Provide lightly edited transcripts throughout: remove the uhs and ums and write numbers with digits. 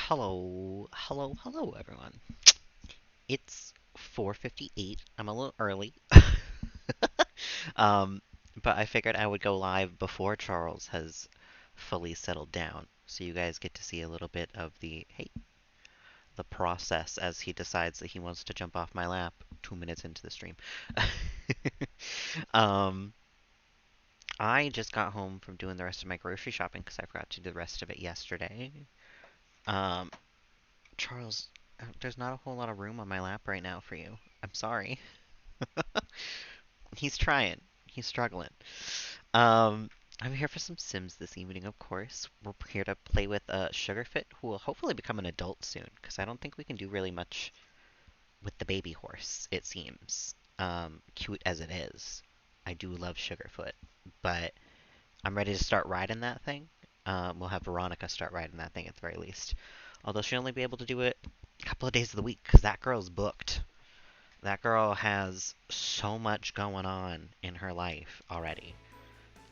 Hello, everyone. It's 4:58. I'm a little early. Um, but I figured I would go live before Charles has fully settled down, so you guys get to see a little bit of the process as he decides that he wants to jump off my lap 2 minutes into the stream. Um, I just got home from doing the rest of my grocery shopping because I forgot to do the rest of it yesterday. Um, Charles, there's not a whole lot of room on my lap right now for you. I'm sorry. He's trying. He's struggling. Um, I'm here for some Sims this evening, of course. We're here to play with Sugarfoot, who will hopefully become an adult soon, because I don't think we can do really much with the baby horse, it seems. Cute as it is. I do love Sugarfoot, but I'm ready to start riding that thing. We'll have Veronica start riding that thing at the very least. Although she'll only be able to do it a couple of days of the week, because that girl's booked. That girl has so much going on in her life already.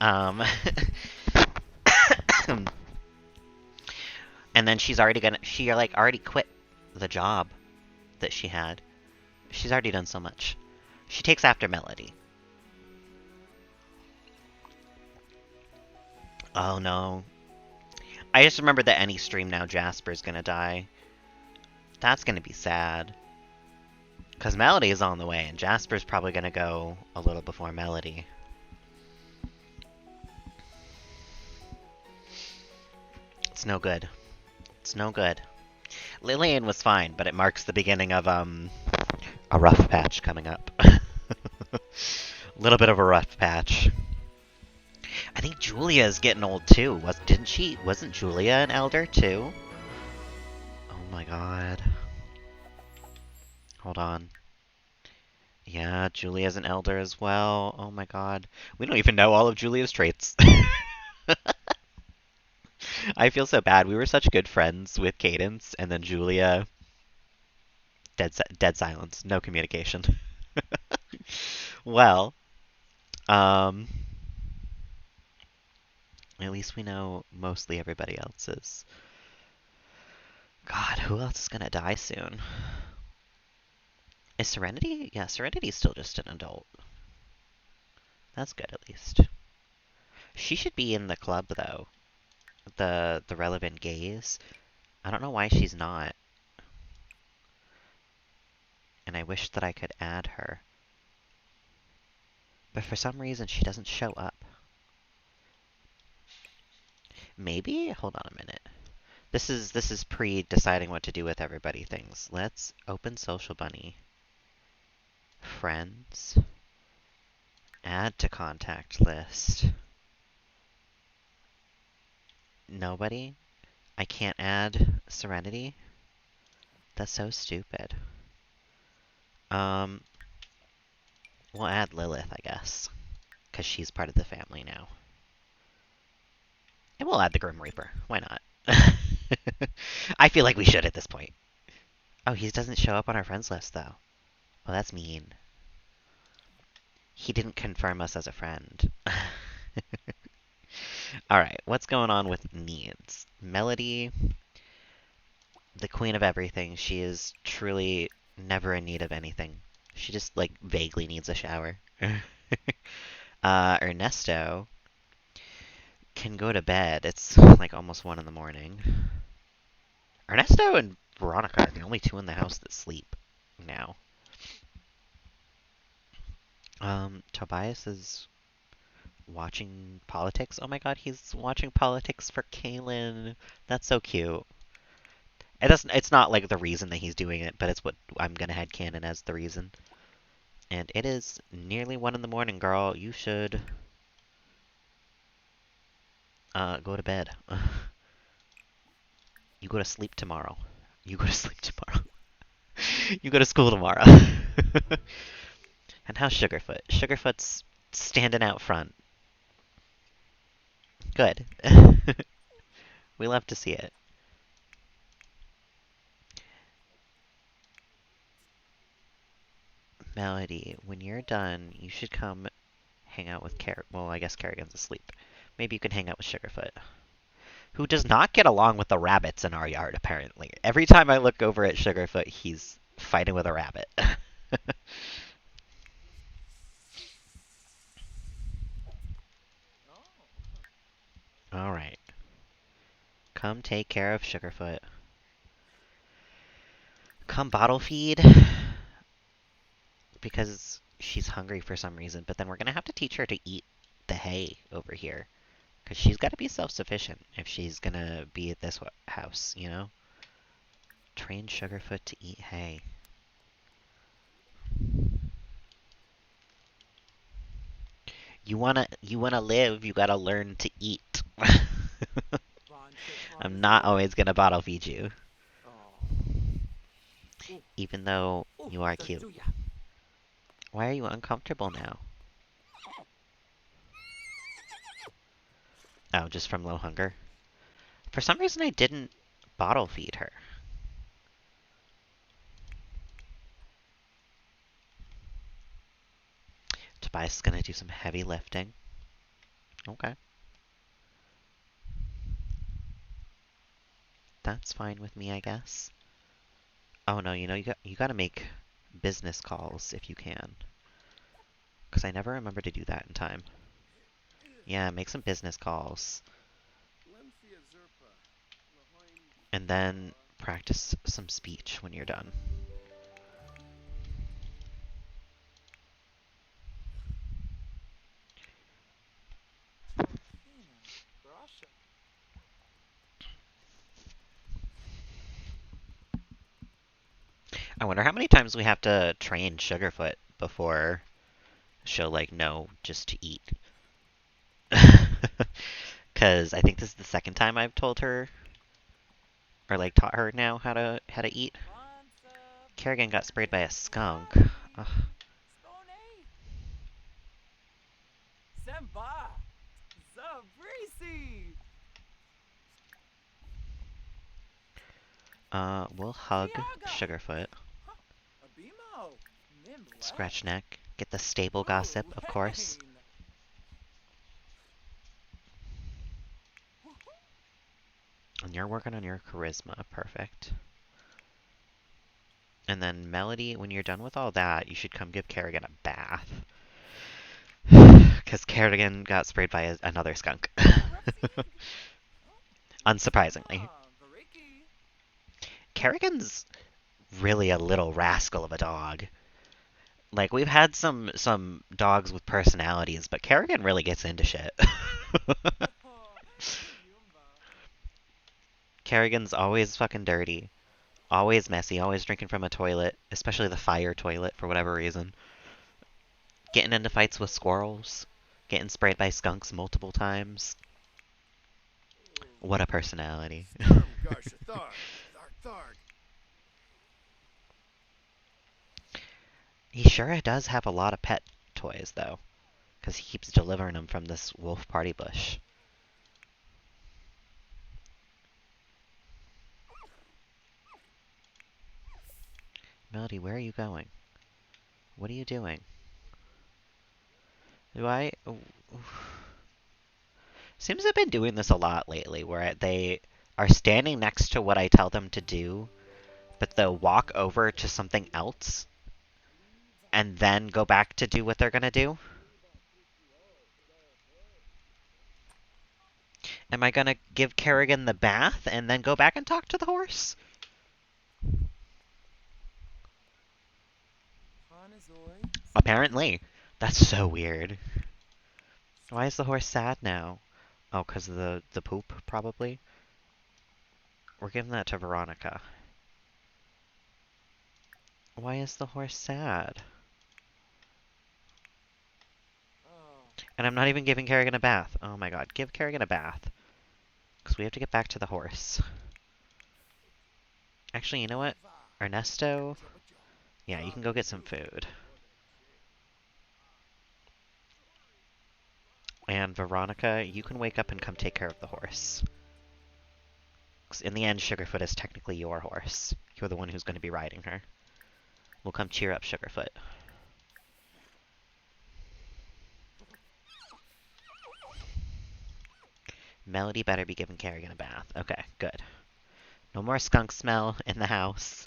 Um, and then she like already quit the job that she had. She's already done so much. She takes after Melody. Oh no. I just remembered that any stream now Jasper's gonna die. That's gonna be sad. Because Melody is on the way, and Jasper's probably gonna go a little before Melody. It's no good. It's no good. Lillian was fine, but it marks the beginning of a rough patch coming up. A little bit of a rough patch. I think Julia's getting old too. Didn't she? Wasn't Julia an elder too? Oh my god. Hold on. Yeah, Julia's an elder as well. Oh my god. We don't even know all of Julia's traits. I feel so bad. We were such good friends with Cadence, and then Julia, dead silence, no communication. Well, um, at least we know mostly everybody else's. God, who else is gonna die soon? Is Serenity? Yeah, Serenity's still just an adult. That's good at least. She should be in the club though. The relevant gays. I don't know why she's not. And I wish that I could add her. But for some reason she doesn't show up. Maybe? Hold on a minute. This is pre-deciding what to do with everybody things. Let's open Social Bunny. Friends. Add to contact list. Nobody? I can't add Serenity? That's so stupid. Um, we'll add Lilith, I guess. Because she's part of the family now. And we'll add the Grim Reaper. Why not? I feel like we should at this point. Oh, he doesn't show up on our friends list, though. Well, that's mean. He didn't confirm us as a friend. Alright, what's going on with needs? Melody, the queen of everything. She is truly never in need of anything. She just, like, vaguely needs a shower. Ernesto can go to bed. It's, like, almost 1 in the morning. Ernesto and Veronica are the only two in the house that sleep now. Tobias is watching politics. Oh my god, he's watching politics for Kaylin. That's so cute. It's not like the reason that he's doing it, but it's what I'm gonna headcanon as the reason. And it is nearly 1 in the morning, girl. You should go to bed. You go to sleep tomorrow. You go to sleep tomorrow. You go to school tomorrow. And how's Sugarfoot? Sugarfoot's standing out front. Good. We love to see it. Melody, when you're done, you should come hang out with Well, I guess Kerrigan's asleep. Maybe you can hang out with Sugarfoot. who does not get along with the rabbits in our yard, apparently. Every time I look over at Sugarfoot, he's fighting with a rabbit. Alright. Come take care of Sugarfoot. Come bottle feed. Because she's hungry for some reason, but then we're gonna have to teach her to eat the hay over here. Because she's gotta be self-sufficient if she's gonna be at this house, you know? Train Sugarfoot to eat hay. You wanna live, you gotta learn to eat. I'm not always gonna bottle feed you, even though you are cute. Why are you uncomfortable now? Oh, just from low hunger? For some reason I didn't bottle feed her. Tobias is gonna do some heavy lifting. Okay. That's fine with me, I guess. Oh no, you gotta make business calls if you can. Because I never remember to do that in time. Yeah, make some business calls. And then practice some speech when you're done. I wonder how many times we have to train Sugarfoot before she'll, like, know just to eat. Because I think this is the second time I've told her, or, like, taught her now how to eat. Kerrigan got sprayed by a skunk. Ugh. We'll hug Sugarfoot. Scratch neck. Get the stable gossip, of course. And you're working on your charisma. Perfect. And then Melody, when you're done with all that, you should come give Kerrigan a bath. Because Kerrigan got sprayed by another skunk. Unsurprisingly. Kerrigan's really a little rascal of a dog. Like, we've had some dogs with personalities, but Kerrigan really gets into shit. Kerrigan's always fucking dirty. Always messy, always drinking from a toilet, especially the fire toilet for whatever reason. Getting into fights with squirrels. Getting sprayed by skunks multiple times. What a personality. He sure does have a lot of pet toys, though. Because he keeps delivering them from this wolf party bush. Melody, where are you going? What are you doing? Do I... Seems I've been doing this a lot lately, where they are standing next to what I tell them to do, but they'll walk over to something else, and then go back to do what they're gonna do. Am I gonna give Kerrigan the bath, and then go back and talk to the horse? Apparently. That's so weird. Why is the horse sad now? Oh, because of the poop, probably? We're giving that to Veronica. Why is the horse sad? And I'm not even giving Kerrigan a bath. Oh my god, give Kerrigan a bath. Because we have to get back to the horse. Actually, you know what? Ernesto? Yeah, you can go get some food. And Veronica, you can wake up and come take care of the horse. 'Cause in the end, Sugarfoot is technically your horse. You're the one who's going to be riding her. We'll come cheer up Sugarfoot. Melody better be giving Kerrigan a bath. Okay, good. No more skunk smell in the house.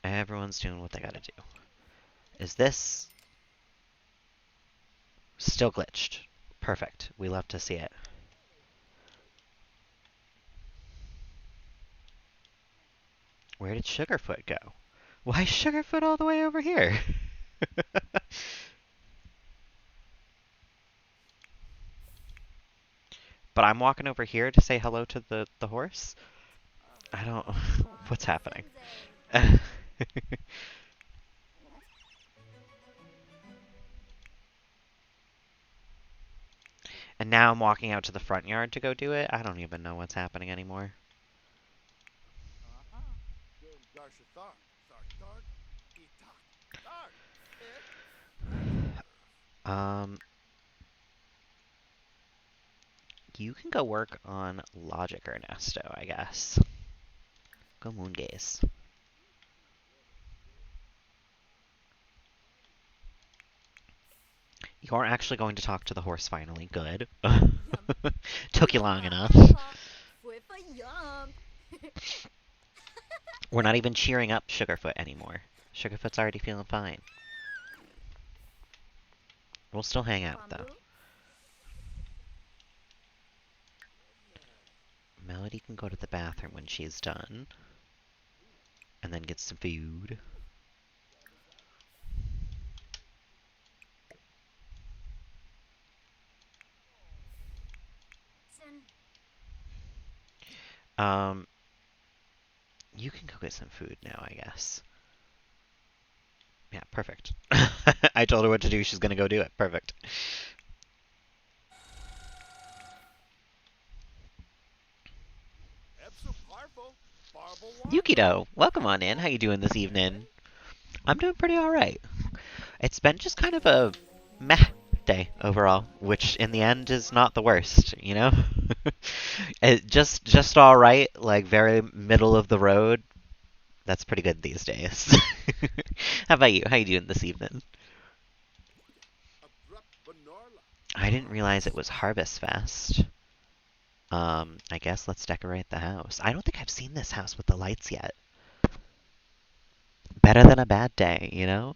Everyone's doing what they gotta do. Is this still glitched? Perfect. We love to see it. Where did Sugarfoot go? Why is Sugarfoot all the way over here? But I'm walking over here to say hello to the horse? I don't... What's happening? And now I'm walking out to the front yard to go do it? I don't even know what's happening anymore. Um... You can go work on Logic Ernesto, I guess. Go Moongaze. You are actually going to talk to the horse finally. Good. Took you long enough. We're not even cheering up Sugarfoot anymore. Sugarfoot's already feeling fine. We'll still hang out, though. Melody can go to the bathroom when she's done. And then get some food. Um, you can go get some food now, I guess. Yeah, perfect. I told her what to do, she's gonna go do it. Perfect. Yukido, welcome on in. How you doing this evening? I'm doing pretty alright. It's been just kind of a meh day overall, which in the end is not the worst, you know? Just alright, like very middle of the road. That's pretty good these days. How about you? How you doing this evening? I didn't realize it was Harvest Fest. I guess let's decorate the house. I don't think I've seen this house with the lights yet. Better than a bad day, you know?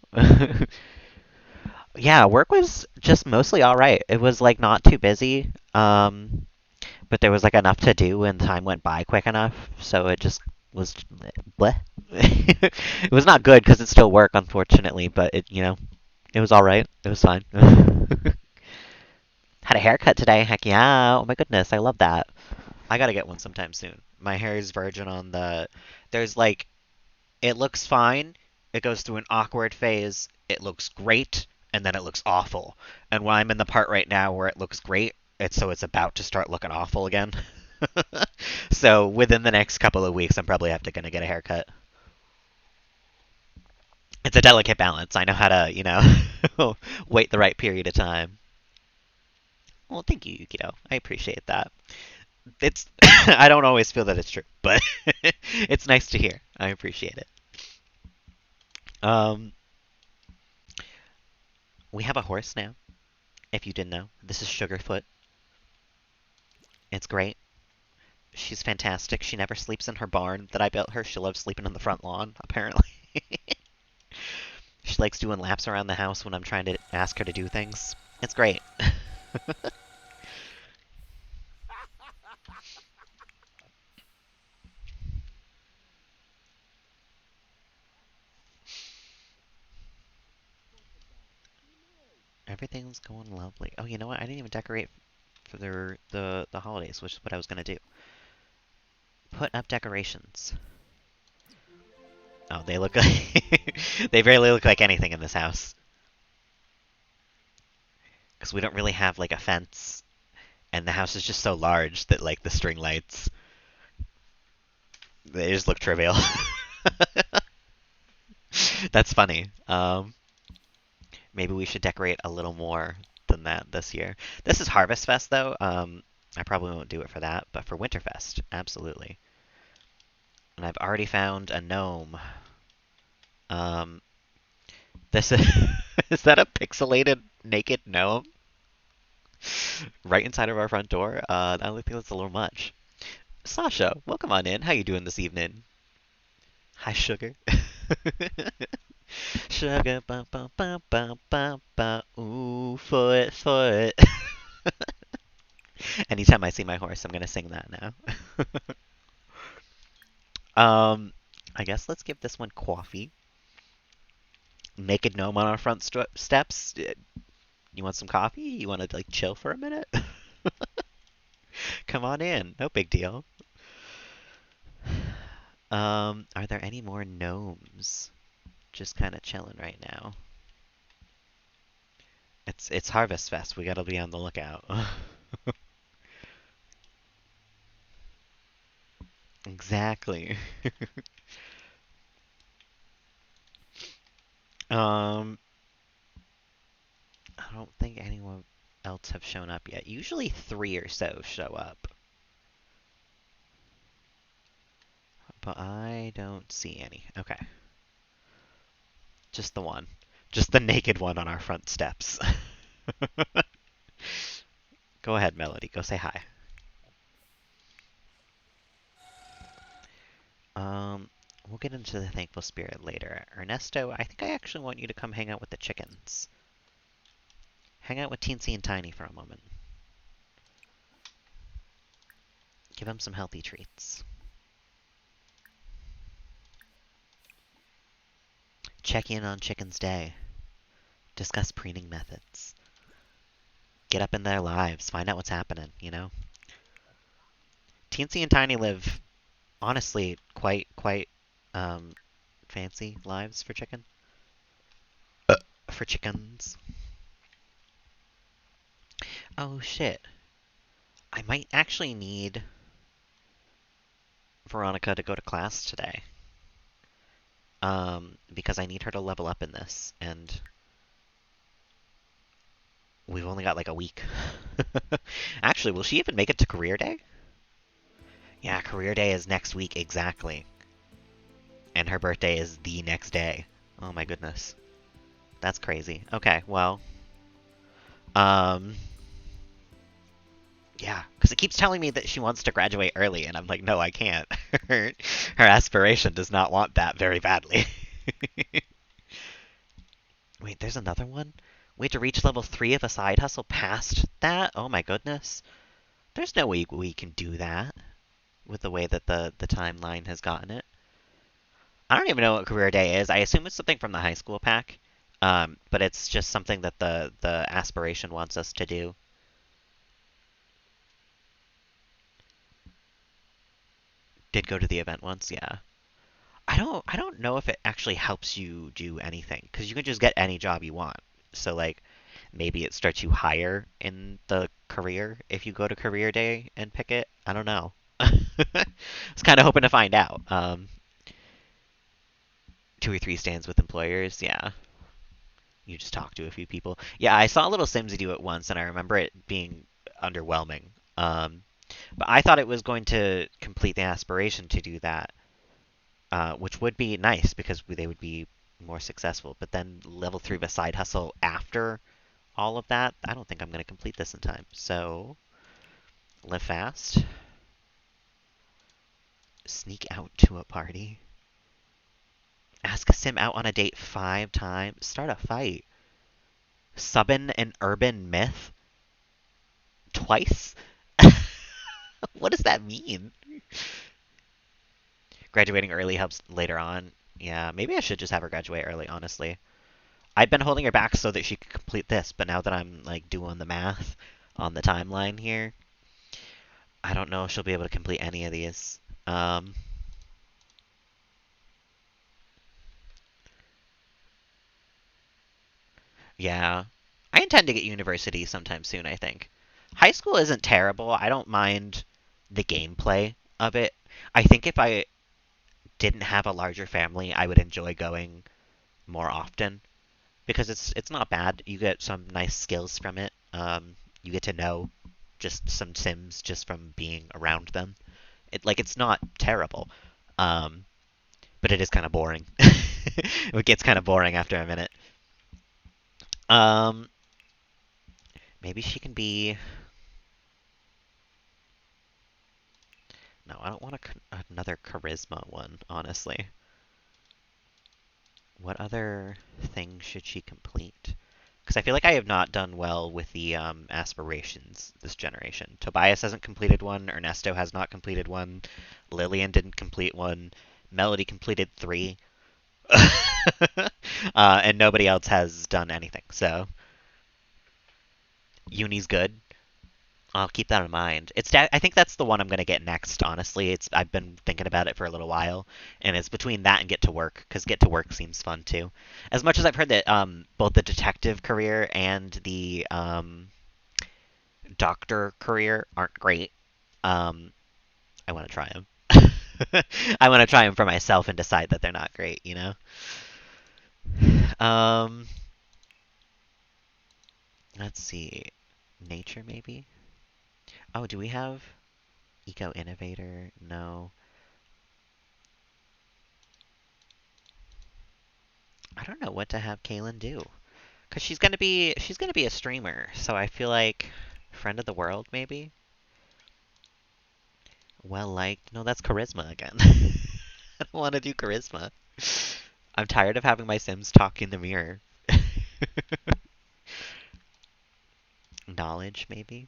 Yeah, work was just mostly alright. It was like not too busy. But there was like enough to do and time went by quick enough, so it just was bleh. It was not good because it's still work, unfortunately, but it was all right. It was fine. Had a haircut today. Heck yeah! Oh my goodness, I love that. I gotta get one sometime soon. My hair is virgin on the. There's like it looks fine. It goes through an awkward phase. It looks great, and then it looks awful. And when I'm in the part right now where it looks great, it's about to start looking awful again. So within the next couple of weeks, I'm probably gonna get a haircut. It's a delicate balance. I know how to, wait the right period of time. Well, thank you, Yukito. I appreciate that. It's I don't always feel that it's true, but it's nice to hear. I appreciate it. Um, we have a horse now. If you didn't know, this is Sugarfoot. It's great. She's fantastic. She never sleeps in her barn that I built her. She loves sleeping on the front lawn, apparently. She likes doing laps around the house when I'm trying to ask her to do things. It's great. Everything's going lovely. Oh, you know what? I didn't even decorate for the holidays, which is what I was gonna do. Put up decorations. Oh, they look like they barely look like anything in this house. Because we don't really have like a fence, and the house is just so large that like the string lights, they just look trivial. That's funny. Maybe we should decorate a little more than that this year. This is Harvest Fest though. I probably won't do it for that, but for Winterfest, absolutely. And I've already found a gnome. Um, This is, is that a pixelated naked gnome right inside of our front door? I think that's a little much. Sasha, welcome on in. How you doing this evening? Hi, sugar. Sugar, bum bum bum bum bum bum. Ooh, foot, foot. Anytime I see my horse, I'm gonna sing that now. um, I guess let's give this one coffee. Naked gnome on our front steps. You want some coffee? You want to like chill for a minute? Come on in. No big deal. Are there any more gnomes? Just kind of chilling right now. It's Harvest Fest. We gotta be on the lookout. Exactly. Um, I don't think anyone else have shown up yet. Usually three or so show up, but I don't see any. Okay, just the one. Just the naked one on our front steps. Go ahead, Melody. Go say hi. Um, we'll get into the thankful spirit later. Ernesto, I think I actually want you to come hang out with the chickens. Hang out with Teensy and Tiny for a moment. Give them some healthy treats. Check in on Chicken's day. Discuss preening methods. Get up in their lives. Find out what's happening, you know? Teensy and Tiny live, honestly, quite um, fancy lives for chicken. For chickens. Oh, shit. I might actually need Veronica to go to class today. Because I need her to level up in this, and we've only got like a week. Actually, will she even make it to career day? Yeah, career day is next week exactly. And her birthday is the next day. Oh my goodness. That's crazy. Okay, well. Um yeah, because it keeps telling me that she wants to graduate early, and I'm like, no, I can't. Her aspiration does not want that very badly. Wait, there's another one? We have to reach level 3 of a side hustle past that? Oh my goodness. There's no way we can do that with the way that the timeline has gotten it. I don't even know what career day is. I assume it's something from the high school pack. But it's just something that the aspiration wants us to do. Did go to the event once, yeah. I don't know if it actually helps you do anything because you can just get any job you want. So like maybe it starts you higher in the career if you go to career day and pick it. I don't know. I was kind of hoping to find out. 2 or 3 stands with employers, yeah. You just talk to a few people. Yeah, I saw Little Simsy do it once, and I remember it being underwhelming. Um, but I thought it was going to complete the aspiration to do that, which would be nice because they would be more successful. But then level 3 of a side hustle after all of that, I don't think I'm going to complete this in time. So, live fast. Sneak out to a party. Ask a sim out on a date 5 times. Start a fight. Summon an urban myth twice? What does that mean? Graduating early helps later on. Yeah, maybe I should just have her graduate early, honestly. I've been holding her back so that she could complete this, but now that I'm like doing the math on the timeline here, I don't know if she'll be able to complete any of these. Um, yeah. I intend to get university sometime soon, I think. High school isn't terrible. I don't mind the gameplay of it. I think if I didn't have a larger family, I would enjoy going more often because it's not bad. You get some nice skills from it. You get to know just some Sims just from being around them. It's not terrible, um, but it is kind of boring. It gets kind of boring after a minute. Um, maybe she can be. No, I don't want another charisma one, honestly. What other thing should she complete? Because I feel like I have not done well with the aspirations this generation. Tobias hasn't completed one. Ernesto has not completed one. Lillian didn't complete one. Melody completed three. And nobody else has done anything. So Uni's good. I'll keep that in mind. I think that's the one I'm gonna get next. Honestly, it's I've been thinking about it for a little while, and it's between that and Get to Work because Get to Work seems fun too. As much as I've heard that both the detective career and the doctor career aren't great, um, I want to try them. I want to try them for myself and decide that they're not great. Um, let's see, nature maybe. Oh, do we have eco innovator? No. I don't know what to have Kaylin do. Cause she's gonna be a streamer, so I feel like friend of the world maybe. Well liked. No, that's charisma again. I don't want to do charisma. I'm tired of having my Sims talk in the mirror. Knowledge maybe.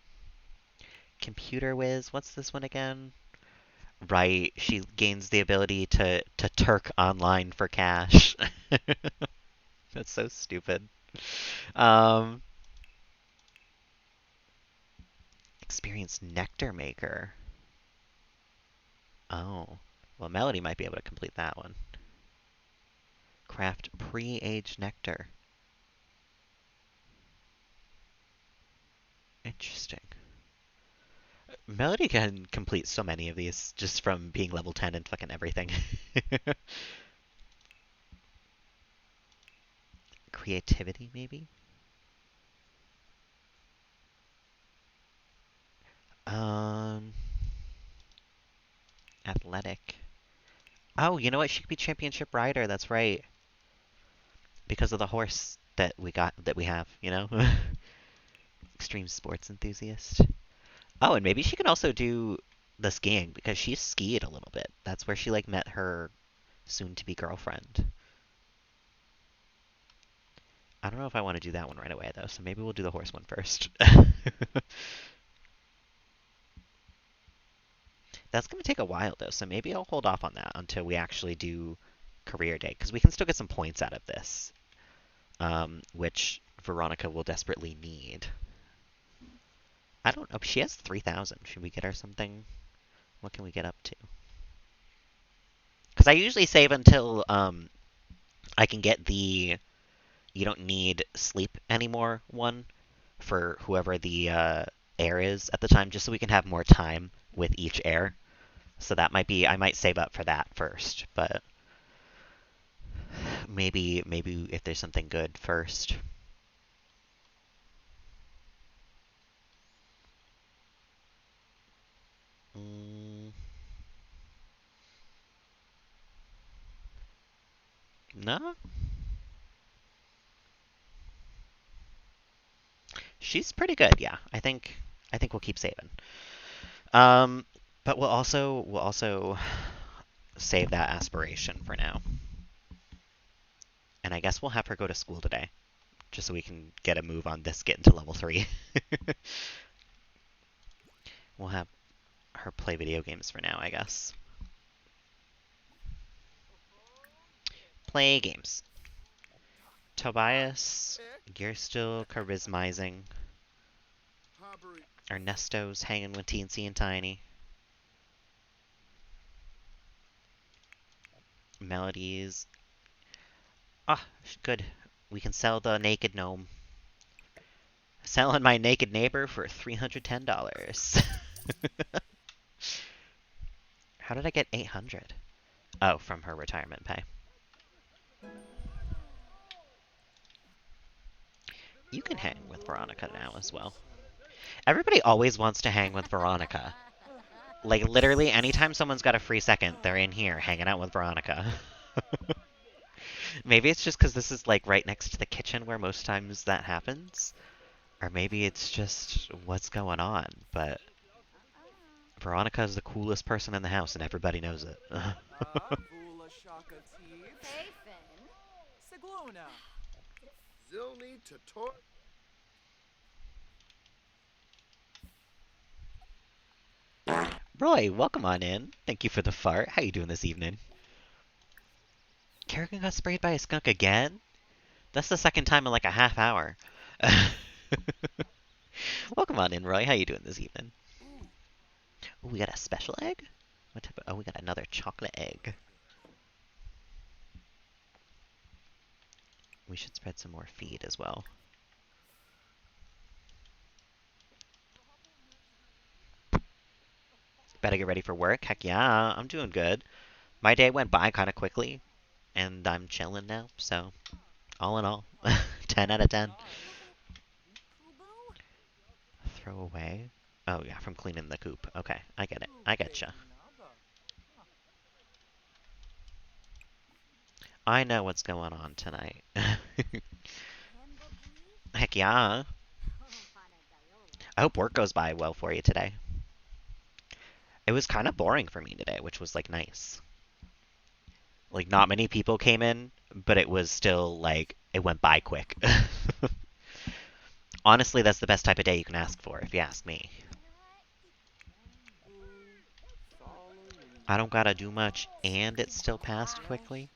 Computer whiz. What's this one again? Right. She gains the ability to Turk online for cash. That's so stupid. Um, experienced nectar maker. Oh. Well, Melody might be able to complete that one. Craft pre-aged nectar. Interesting. Melody can complete so many of these just from being level 10 and fucking everything. Creativity, maybe? Um, athletic. Oh, you know what? She could be championship rider. That's right. Because of the horse that we have, you know? Extreme sports enthusiast. Oh, and maybe she can also do the skiing because she's skied a little bit. That's where she like met her soon to be girlfriend. I don't know if I want to do that one right away though, so maybe we'll do the horse one first. That's going to take a while though, so maybe I'll hold off on that until we actually do career day because we can still get some points out of this, which Veronica will desperately need. I don't know. She has 3,000. Should we get her something? What can we get up to? Because I usually save until I can get the you don't need sleep anymore one for whoever the heir is at the time, just so we can have more time with each heir. So that might be I might save up for that first, but maybe if there's something good first. Mm, no, she's pretty good. Yeah, I think we'll keep saving. Um, but we'll also save that aspiration for now, and I guess we'll have her go to school today, just so we can get a move on this, get into level 3. We'll have her play video games for now, I guess. Play games. Tobias, you're still charismizing. Ernesto's hanging with Teensy and Tiny. Melodies. Ah, good. We can sell the naked gnome. Selling my naked neighbor for $310. How did I get 800? Oh, from her retirement pay. You can hang with Veronica now as well. Everybody always wants to hang with Veronica. Like, literally, anytime someone's got a free second, they're in here hanging out with Veronica. Maybe it's just because this is like right next to the kitchen where most times that happens. Or maybe it's just what's going on. But Veronica is the coolest person in the house and everybody knows it. Vula Shaka Teeps. Hey, Finn. Siglona. Zilni Tator. Roy, welcome on in. Thank you for the fart. How you doing this evening? Kerrigan got sprayed by a skunk again? That's the second time in like a half hour. Welcome on in, Roy. How you doing this evening? Ooh. Oh, we got a special egg? What type of... Oh, we got another chocolate egg. We should spread some more feed as well. Better get ready for work. Heck yeah, I'm doing good. My day went by kind of quickly, and I'm chilling now. So, all in all, 10 out of 10. Boo? Throw away? Oh yeah, from cleaning the coop. Okay, I get it. Ooh, I getcha. baby Naba. I know what's going on tonight. Hemba, please? Heck yeah. Oh, Pana Gaiola. I hope work goes by well for you today. It was kind of boring for me today, which was like nice. Like not many people came in, but it was still like it went by quick. Honestly, that's the best type of day you can ask for, if you ask me. Bamboo. Solary. I don't gotta do much, and it still passed Slash quickly.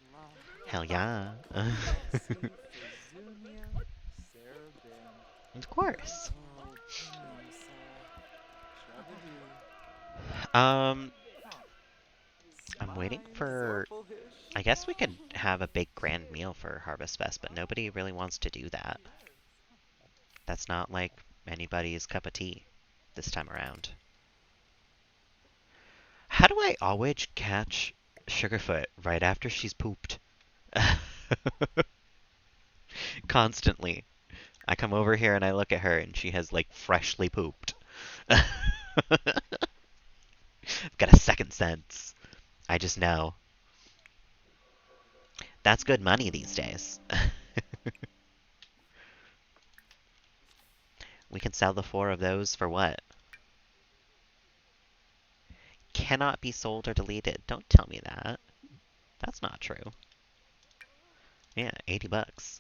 Hell la. yeah. Lexi Fazunia. Sarabim. Of course. Oh, Pimsa. Shabadoo. Um, Huh. I'm waiting Smine for. Zorpalhish. I guess we could have a big grand meal for Harvest Fest, but nobody really wants to do that. That's not like anybody's cup of tea this time around. How do I always catch Sugarfoot right after she's pooped? Constantly. I come over here and I look at her and she has like freshly pooped. I've got a second sense. I just know. That's good money these days. We can sell the 4 of those for what? Cannot be sold or deleted. Don't tell me that. That's not true. Yeah, 80 bucks.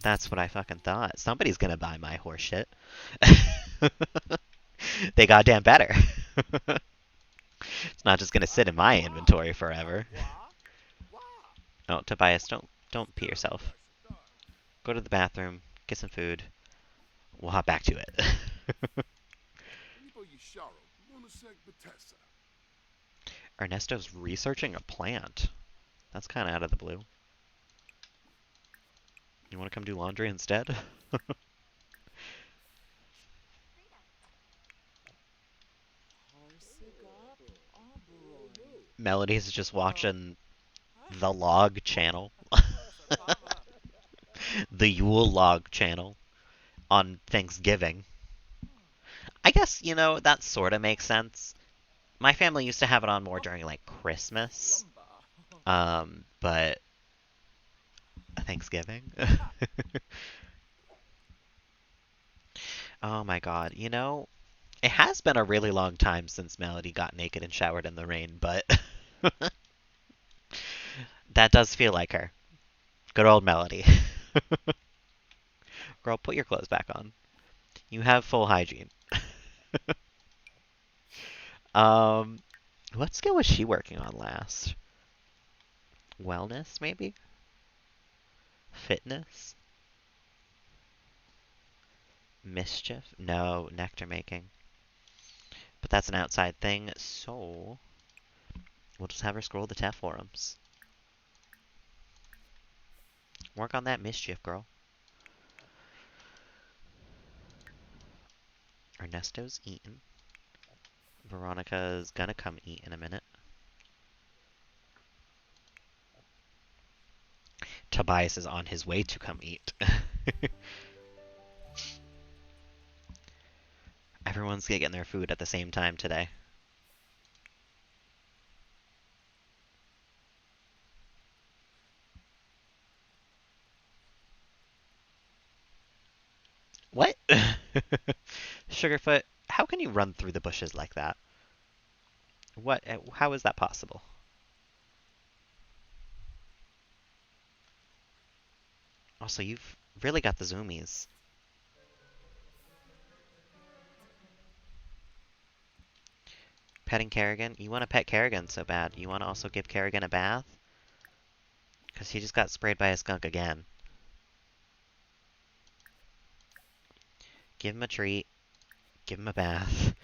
That's what I fucking thought. Somebody's gonna buy my horse shit. They goddamn better. It's not just gonna sit in my Wah. inventory forever. Wah. Wah. Oh, Tobias, don't pee yourself. Go to the bathroom, get some food. We'll hop back to it. Ernesto's researching a plant. That's kind of out of the blue. You want to come do laundry instead? Harsigop. Oberoi. Melody's just Uh. watching Huh? the log channel. Sapava. The Yule log channel on Thanksgiving. I guess, that sort of makes sense. My family used to have it on more during like Christmas. Lumba. But Thanksgiving? Oh my god. It has been a really long time since Melody got naked and showered in the rain, but that does feel like her. Good old Melody. Girl, put your clothes back on. You have full hygiene. um, what skill was she working on last? Wellness, maybe? Fitness? Mischief? No, nectar making. But that's an outside thing, so we'll just have her scroll the TEF forums. Work on that mischief, girl. Ernesto's eaten. Veronica's gonna come eat in a minute. Tobias is on his way to come eat. Everyone's getting their food at the same time today. Sugarfoot, how can you run through the bushes like that? What? How is that possible? Also, you've really got the zoomies. Petting Kerrigan? You want to pet Kerrigan so bad. You want to also give Kerrigan a bath? Because he just got sprayed by a skunk again. Give him a treat. Give him a bath.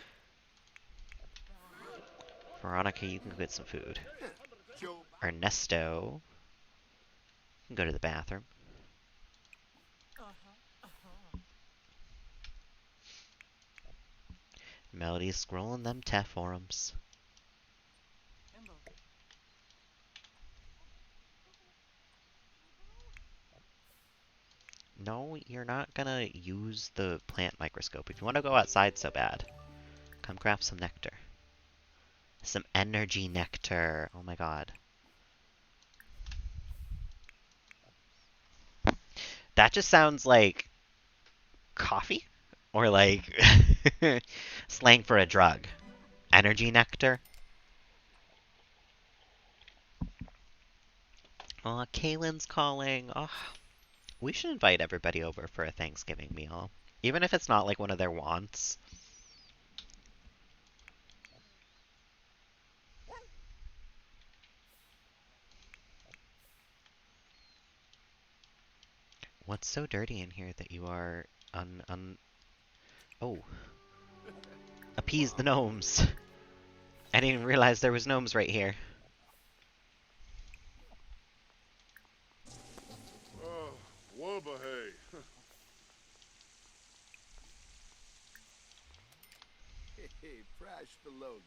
Veronica, you can go get some food. Joe, Ernesto can go to the bathroom. Melody's scrolling them TEF forums. Himbo. No, you're not gonna use the plant microscope. If you want to go outside so bad, come grab some nectar. Some energy nectar. Oh my god. That just sounds like coffee? Or like slang for a drug. Energy nectar? Oh, Kaylin's calling. Oh, we should invite everybody over for a Thanksgiving meal. Even if it's not like one of their wants. What's so dirty in here that you are Oh, appease the gnomes. I didn't even realize there was gnomes right here. oh, Wabahay. Hey, Prash Philogi.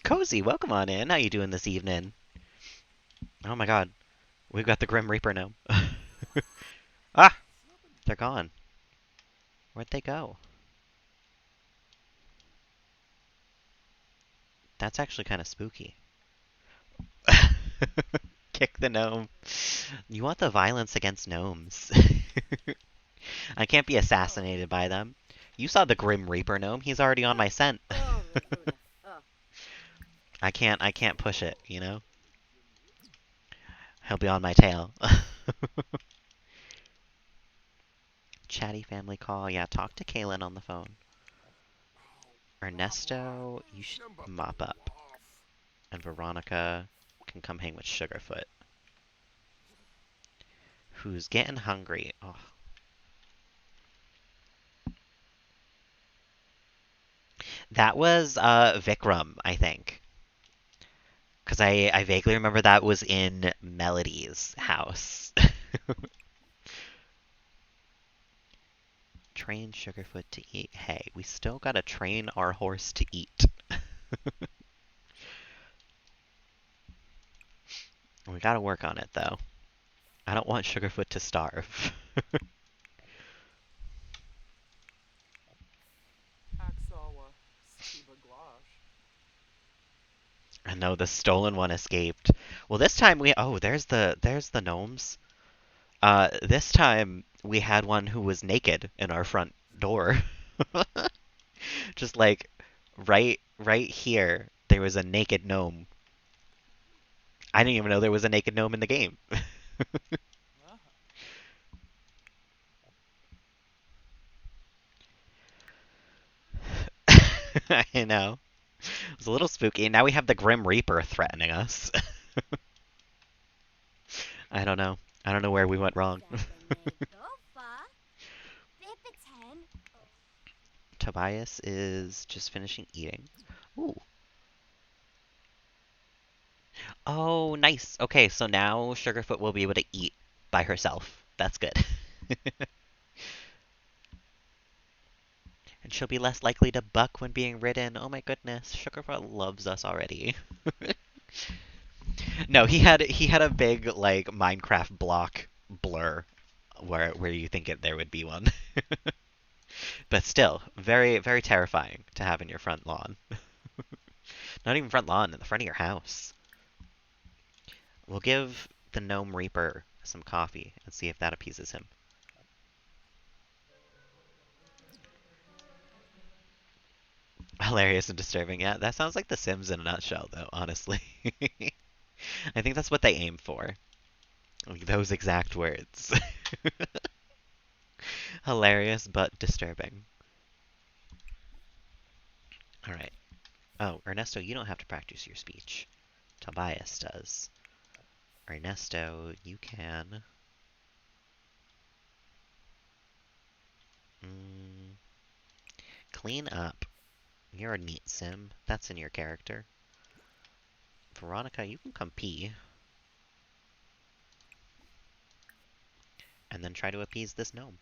Cozy, welcome on in. How you doing this evening? Oh my god, we've got the Grim Reaper gnome. Ah, they're gone. Where'd they go? That's actually kind of spooky. Kick the gnome. You want the violence against gnomes. I can't be assassinated by them. You saw the Grim Reaper gnome. He's already on my scent. Oh, Rakuda. Oh, I can't push it, you know? He'll be on my tail. Chatty family call. Yeah, talk to Kaylin on the phone. Ernesto, you should mop up. And Veronica can come hang with Sugarfoot. Who's getting hungry. Oh. That was Vikram, I think. Because I vaguely remember that was in Melody's house. Train Sugarfoot to eat hay. We still gotta train our horse to eat. We gotta work on it, though. I don't want Sugarfoot to starve. Aksawa. Skiba Glosh. I know the stolen one escaped. Well, this time there's the gnomes. This time we had one who was naked in our front door. Just like right here, there was a naked gnome. I didn't even know there was a naked gnome in the game. Ah. I know. It was a little spooky. Now we have the Grim Reaper threatening us. I don't know. I don't know where we went wrong. Gofa. Bipitan. Tobias is just finishing eating. Ooh. Oh, nice. Okay, so now Sugarfoot will be able to eat by herself. That's good. And she'll be less likely to buck when being ridden. Oh my goodness, Sugarfoot loves us already. No, he had a big like Minecraft block blur where you think there would be one. But still, very very terrifying to have in your front lawn. Not even front lawn, in the front of your house. We'll give the Gnome Reaper some coffee and see if that appeases him. Hilarious and disturbing. Yeah, that sounds like The Sims in a nutshell, though, honestly. I think that's what they aim for. Like, those exact words. Hilarious but disturbing. Alright. Oh, Ernesto, you don't have to practice your speech. Tobias does. Ernesto, you can. Mm, clean up. You're a neat sim. That's in your character. Veronica, you can come pee. And then try to appease this gnome.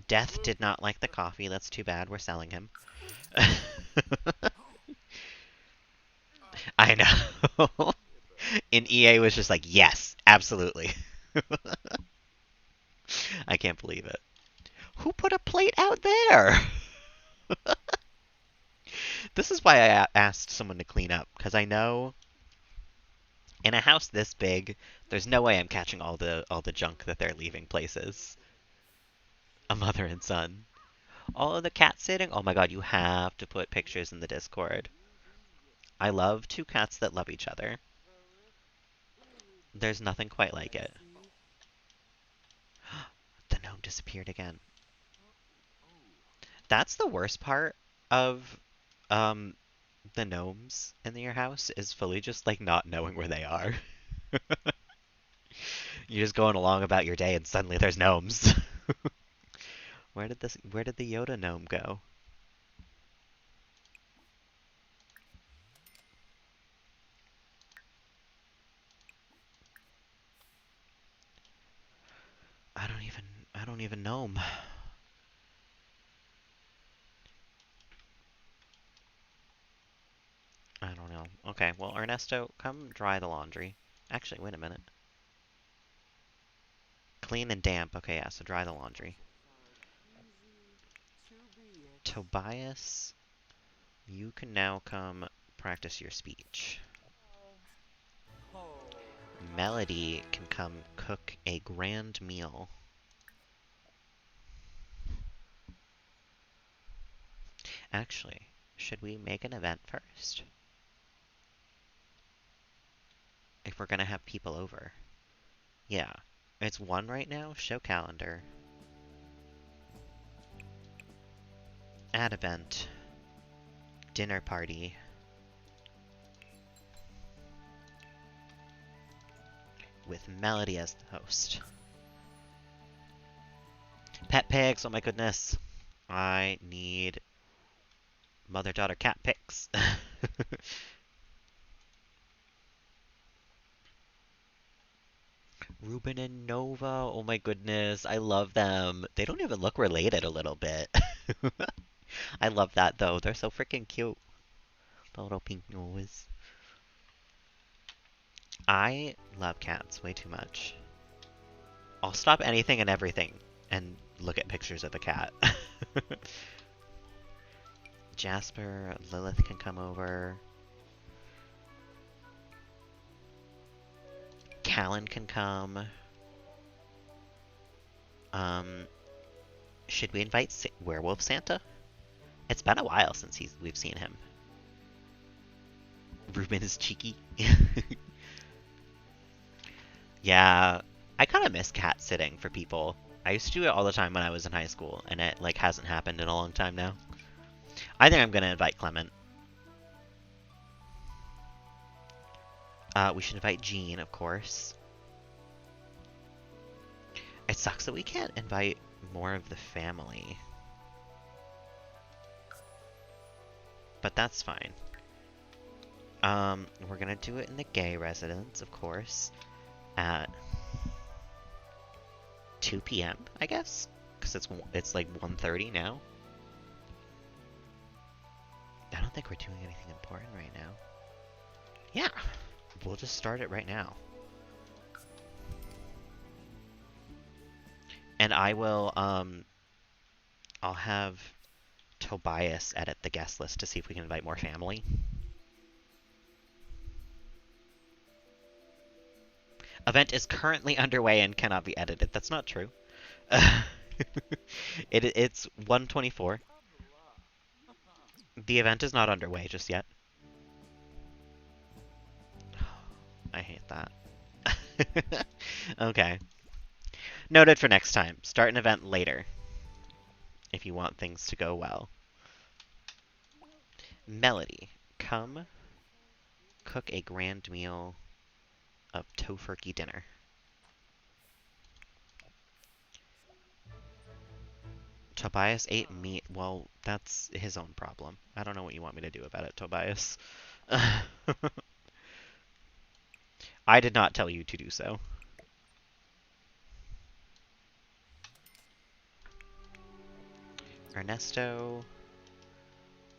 Death did not like the coffee. That's too bad. We're selling him. I know. And EA was just like, yes, absolutely. I can't believe it. Who put a plate out there? This is why I asked someone to clean up, because I know in a house this big, there's no way I'm catching all the junk that they're leaving places. A mother and son. All of the cat sitting. Oh my god, you have to put pictures in the Discord. I love two cats that love each other. There's nothing quite like it. The gnome disappeared again. That's the worst part of um the gnomes in your house is fully just like not knowing where they are. You're just going along about your day and suddenly there's gnomes. Where did the Yoda gnome go? I don't even know. I don't know. Okay, well, Ernesto, come dry the laundry. Actually, wait a minute. Clean and damp. Okay, yeah, so dry the laundry. Tobias, you can now come practice your speech. Melody can come cook a grand meal. Actually, should we make an event first? If we're gonna have people over. Yeah. It's 1 right now. Show calendar. Add event. Dinner party. With Melody as the host. Pet pics, oh my goodness. I need mother-daughter cat pics. Ruben and Nova, oh my goodness, I love them. They don't even look related a little bit. I love that though, they're so freaking cute. The little pink nose. I love cats way too much. I'll stop anything and everything and look at pictures of a cat. Jasper, Lilith can come over. Callan can come. Should we invite Werewolf Santa? It's been a while since we've seen him. Ruben is cheeky. Yeah, I kind of miss cat sitting for people. I used to do it all the time when I was in high school, and it like hasn't happened in a long time now. I think I'm gonna invite Clement. We should invite Jean, of course. It sucks that we can't invite more of the family. But that's fine. We're gonna do it in the gay residence, of course. At 2 p.m., I guess? Because it's like 1:30 now. I don't think we're doing anything important right now. Yeah, we'll just start it right now. And I will, I'll have Tobias edit the guest list to see if we can invite more family. Event is currently underway and cannot be edited. That's not true. It's 1:24. The event is not underway just yet. I hate that. Okay. Noted for next time. Start an event later if you want things to go well. Melody, come cook a grand meal of tofurkey dinner. Tobias ate meat. Well, that's his own problem. I don't know what you want me to do about it, Tobias. I did not tell you to do so. Ernesto,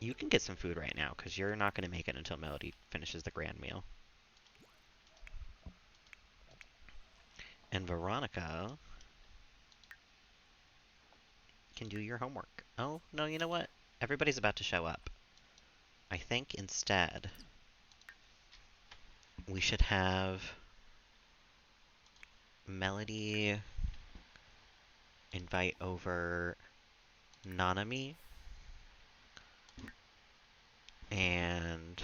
you can get some food right now because you're not going to make it until Melody finishes the grand meal. And Veronica can do your homework. Oh, no, you know what? Everybody's about to show up. I think instead we should have Melody invite over Nanami and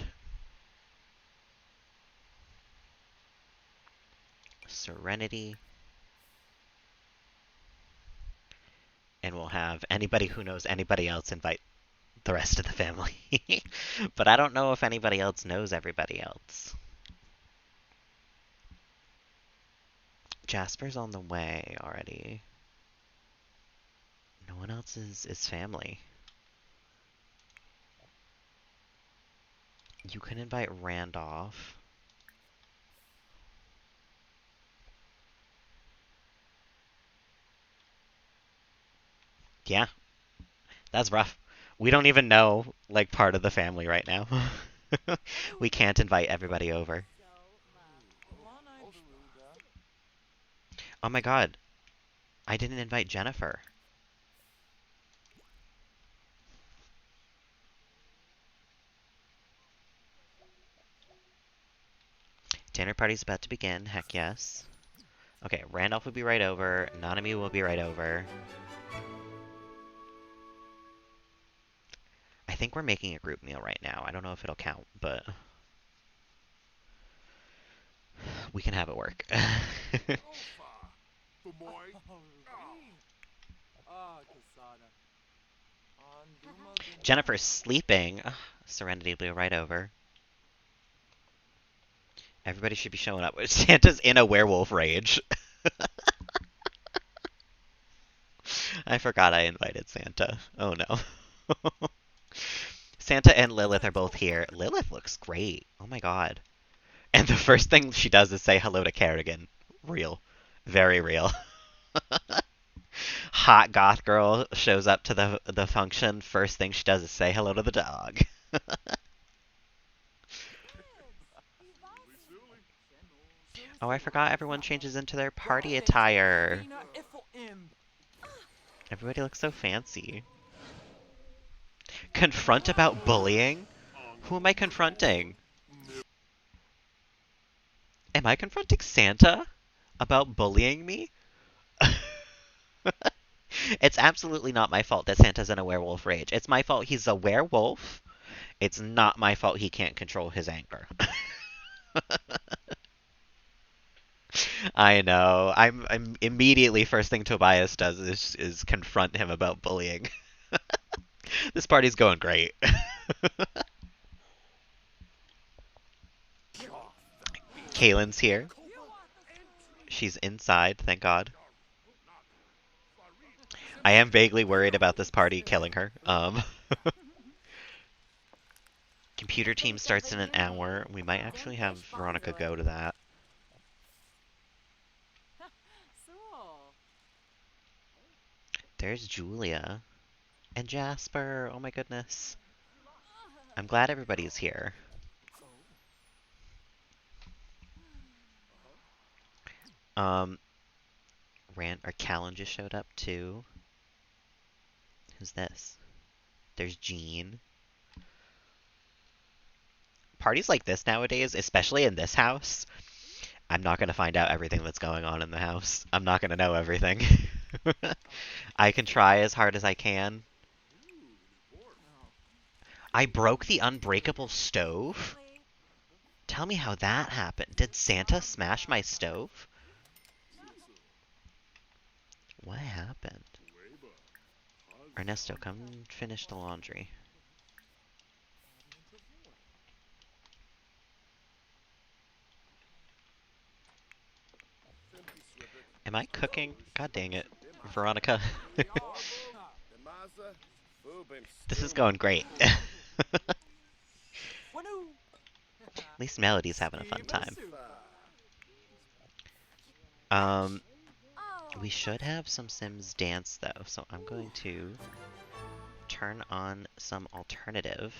Serenity. And we'll have anybody who knows anybody else invite the rest of the family. But I don't know if anybody else knows everybody else. Jasper's on the way already. No one else is family. You can invite Randolph. Yeah, that's rough. We don't even know, like, part of the family right now. We can't invite everybody over. One-eyed beluga. Oh my god, I didn't invite Jennifer. Dinner party's about to begin, heck yes. Okay, Randolph will be right over, Nanami will be right over. I think we're making a group meal right now. I don't know if it'll count, but we can have it work. Ofa. Boy. Ah, Kasada. Anduma Jennifer's sleeping. Ugh, Serenity will be right over. Everybody should be showing up. Santa's in a werewolf rage. I forgot I invited Santa. Oh no. Santa and Lilith are both here. Lilith looks great. Oh my god. And the first thing she does is say hello to Kerrigan. Real. Very real. Hot goth girl shows up to the function. First thing she does is say hello to the dog. Oh, I forgot everyone changes into their party attire. Everybody looks so fancy. Confront about bullying? Who am I confronting? Am I confronting Santa about bullying me? It's absolutely not my fault that Santa's in a werewolf rage. It's my fault he's a werewolf. It's not my fault he can't control his anger. I know. I'm immediately first thing Tobias does is confront him about bullying. This party's going great. Kaylin's here. She's inside, thank God. I am vaguely worried about this party killing her. Computer team starts in an hour. We might actually have Veronica go to that. So, There's Julia. And Jasper. Oh my goodness. I'm glad everybody's here. Callan just showed up too. Who's this? There's Jean. Parties like this nowadays, especially in this house, I'm not gonna find out everything that's going on in the house. I'm not gonna know everything. I can try as hard as I can. I broke the unbreakable stove? Tell me how that happened. Did Santa smash my stove? What happened? Ernesto, come finish the laundry. Am I cooking? God dang it. Veronica. This is going great. At Wanu. least Melody's having a fun time. We should have some Sims dance though, so I'm going to turn on some alternative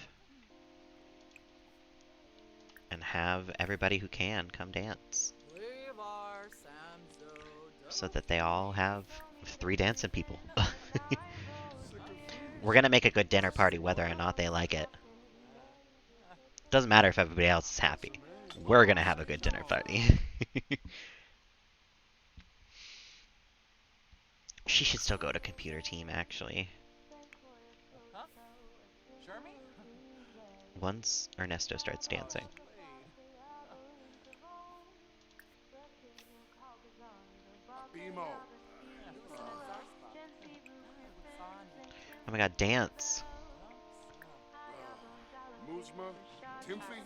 and have everybody who can come dance so that they all have 3 dancing people. We're gonna make a good dinner party whether or not they like it. Doesn't matter if everybody else is happy. We're gonna have a good dinner party. She should still go to computer team, actually. Huh? Jeremy? Once Ernesto starts dancing. Bimo. Oh my god, dance! Muzma. Timothy.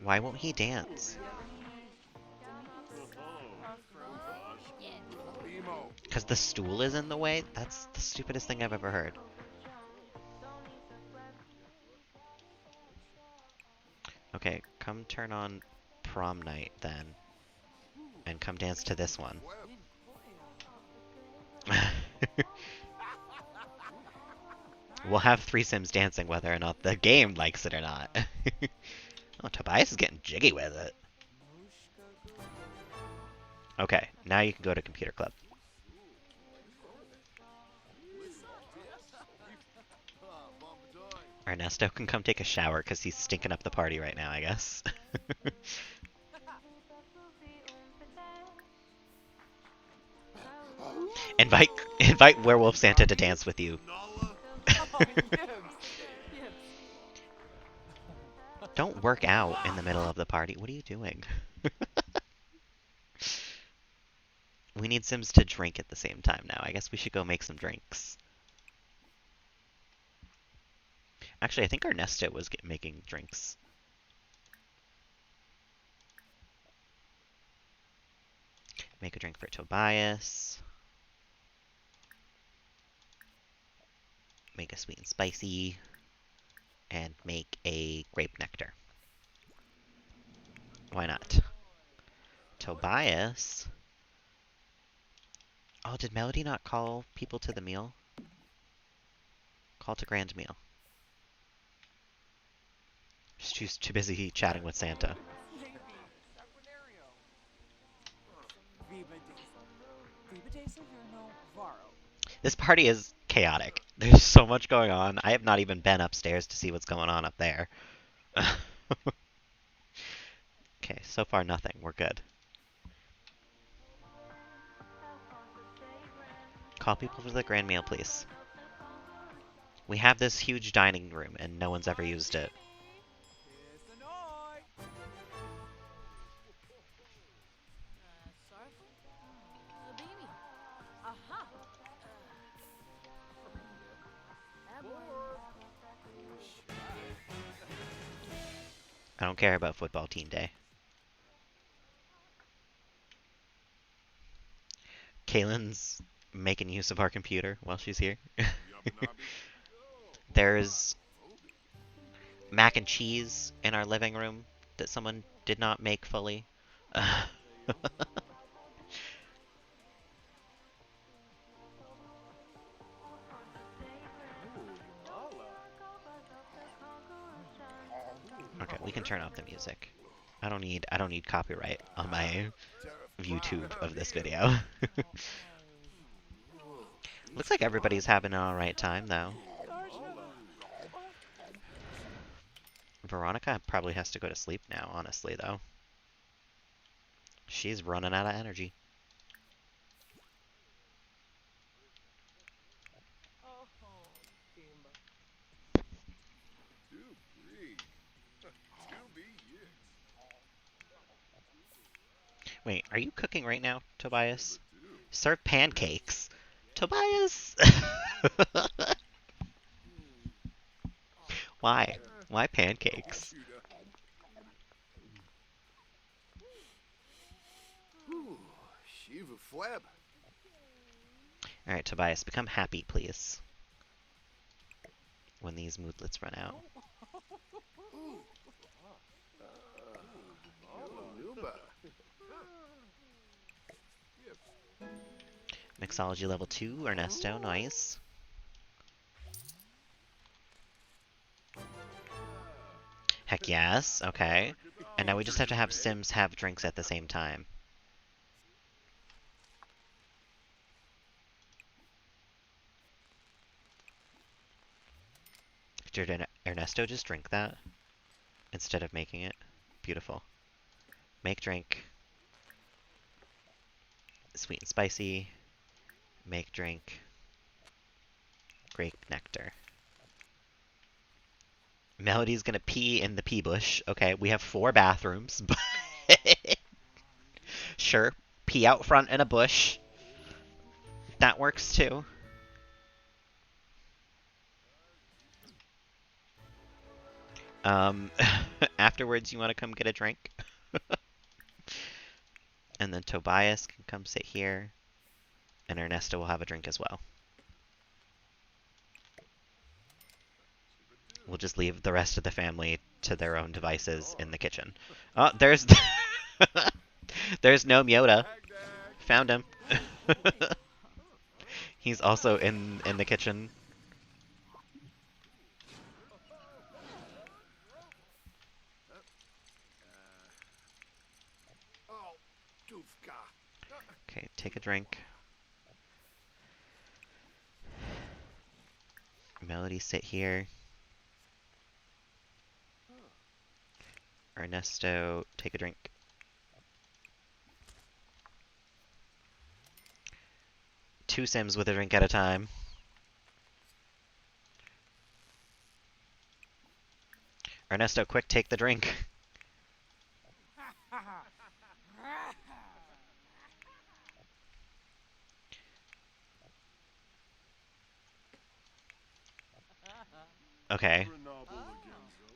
Why won't he dance? Bimo. Because the stool is in the way? That's the stupidest thing I've ever heard. Okay, come turn on prom night then. And come dance to this one. We'll have 3 Sims dancing whether or not the game likes it or not. Oh, Tobias is getting jiggy with it. Okay, now you can go to computer club. Ernesto can come take a shower because he's stinking up the party right now, I guess. invite Werewolf Santa to dance with you. Don't work out in the middle of the party. What are you doing? We need Sims to drink at the same time now. I guess we should go make some drinks. Actually, I think Ernesto was making drinks. Make a drink for Tobias. Make a sweet and spicy. And make a grape nectar. Why not? Tobias? Oh, did Melody not call people to the meal? Call to grand meal. She's too busy chatting with Santa. This party is chaotic. There's so much going on. I have not even been upstairs to see what's going on up there. Okay, so far nothing. We're good. Call people for the grand meal, please. We have this huge dining room, and no one's ever used it. I don't care about football team day. Kaylin's making use of our computer while she's here. There's mac and cheese in our living room that someone did not make fully. Okay, we can turn off the music. I don't need copyright on my YouTube of this video. Looks like everybody's having an alright time though. Veronica probably has to go to sleep now, honestly, though. She's running out of energy. Oh, Simba. Do breed. Do be yes. Wait, are you cooking right now, Tobias? Do. Serve pancakes. Tobias! Why? Why pancakes? Shooter. Ooh, Shiva Flab. Alright, Tobias, become happy, please. When these moodlets run out. Nuba. Mixology level 2, Ernesto, nice. Heck yes, okay. And now we just have to have Sims have drinks at the same time. Did Ernesto just drink that? Instead of making it? Beautiful. Make drink. Sweet and spicy. Make drink. Grape nectar. Melody's gonna pee in the pee bush. Okay, we have 4 bathrooms. But sure, pee out front in a bush. That works too. Afterwards, you want to come get a drink? And then Tobias can come sit here. And Ernesto will have a drink as well. We'll just leave the rest of the family to their own devices in the kitchen. Oh, there's there's no Yoda. Found him. He's also in the kitchen. Oh, Dufka. Okay, take a drink. Melody, sit here. Ernesto, take a drink. Two Sims with a drink at a time. Ernesto, quick, take the drink. Okay.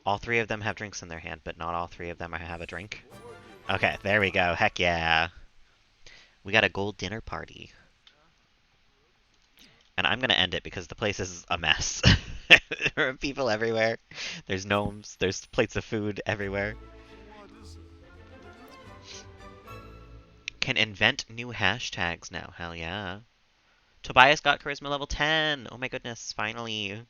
All 3 of them have drinks in their hand, but not all 3 of them have a drink. Okay, there we go. Heck yeah. We got a gold dinner party. And I'm gonna end it because the place is a mess. There are people everywhere. There's gnomes. There's plates of food everywhere. Can invent new hashtags now. Hell yeah. Tobias got charisma level 10. Oh my goodness, finally.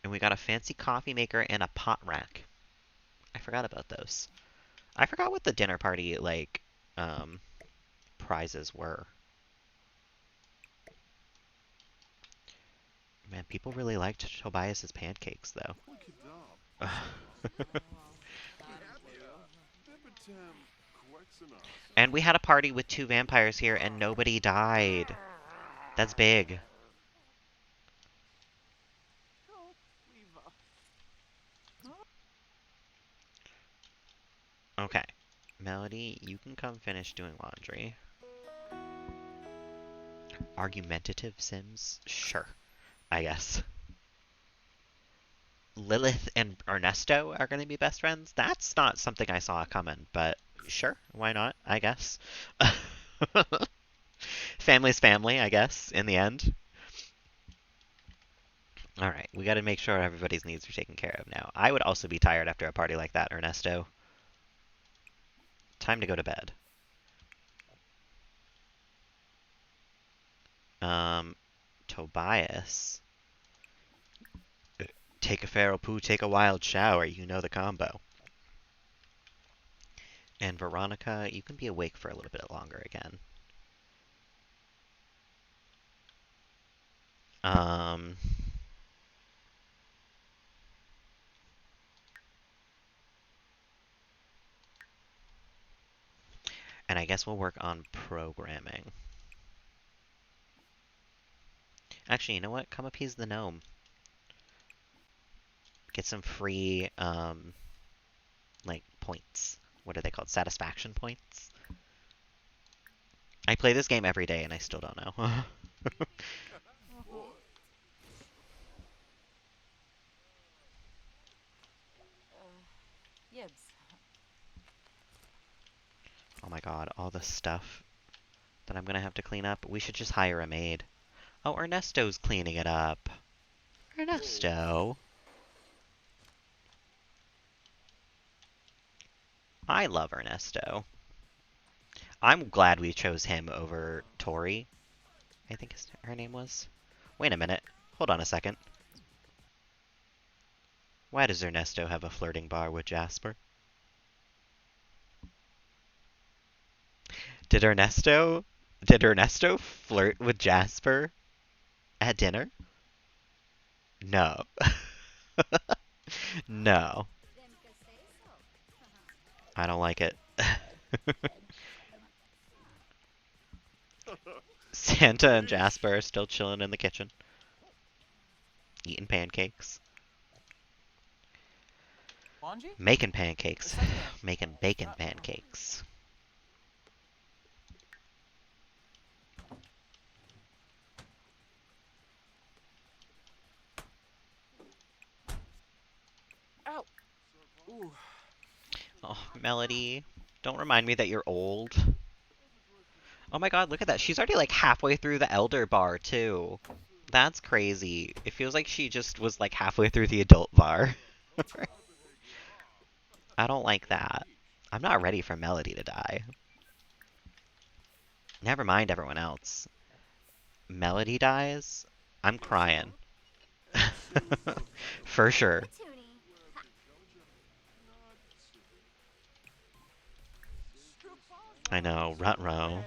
And we got a fancy coffee maker and a pot rack. I forgot about those. I forgot what the dinner party, like, prizes were. Man, people really liked Tobias's pancakes, though. And we had a party with 2 vampires here, and nobody died. That's big. Okay. Melody, you can come finish doing laundry. Argumentative Sims? Sure. I guess. Lilith and Ernesto are going to be best friends? That's not something I saw coming, but sure, why not? I guess. Family's family, I guess, in the end. Alright, we gotta make sure everybody's needs are taken care of now. I would also be tired after a party like that, Ernesto. Time to go to bed. Tobias. Take a feral poo, take a wild shower. You know the combo. And Veronica, you can be awake for a little bit longer again. Um, and I guess we'll work on programming. Actually, you know what? Come appease the gnome. Get some free, like, points. What are they called? Satisfaction points? I play this game every day and I still don't know. Boy, Yibs. Oh my god, all the stuff that I'm gonna have to clean up. We should just hire a maid. Oh, Ernesto's cleaning it up. Ernesto. I love Ernesto. I'm glad we chose him over Tori, I think her name was. Wait a minute. Hold on a second. Why does Ernesto have a flirting bar with Jasper? Did Ernesto flirt with Jasper at dinner? No. No. Them could say so. I don't like it. Santa and Jasper are still chilling in the kitchen, eating pancakes. Wanji? Making pancakes. Making bacon pancakes. Ow. Ooh. Oh, Melody, don't remind me that you're old. Oh my god, look at that. She's already like halfway through the elder bar, too. That's crazy. It feels like she just was like halfway through the adult bar. I don't like that. I'm not ready for Melody to die. Never mind everyone else. Melody dies, I'm crying. For sure. Patoonie. I know, Rutro.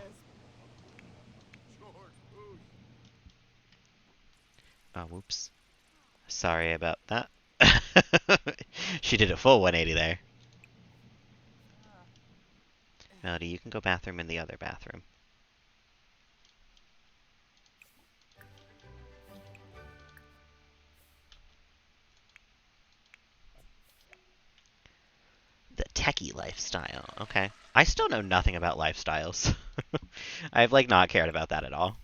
George Bush. Oh, whoops. Sorry about that. She did a full 180 there. Melody, you can go bathroom in the other bathroom. The techie lifestyle. Okay. I still know nothing about lifestyles. I've like not cared about that at all.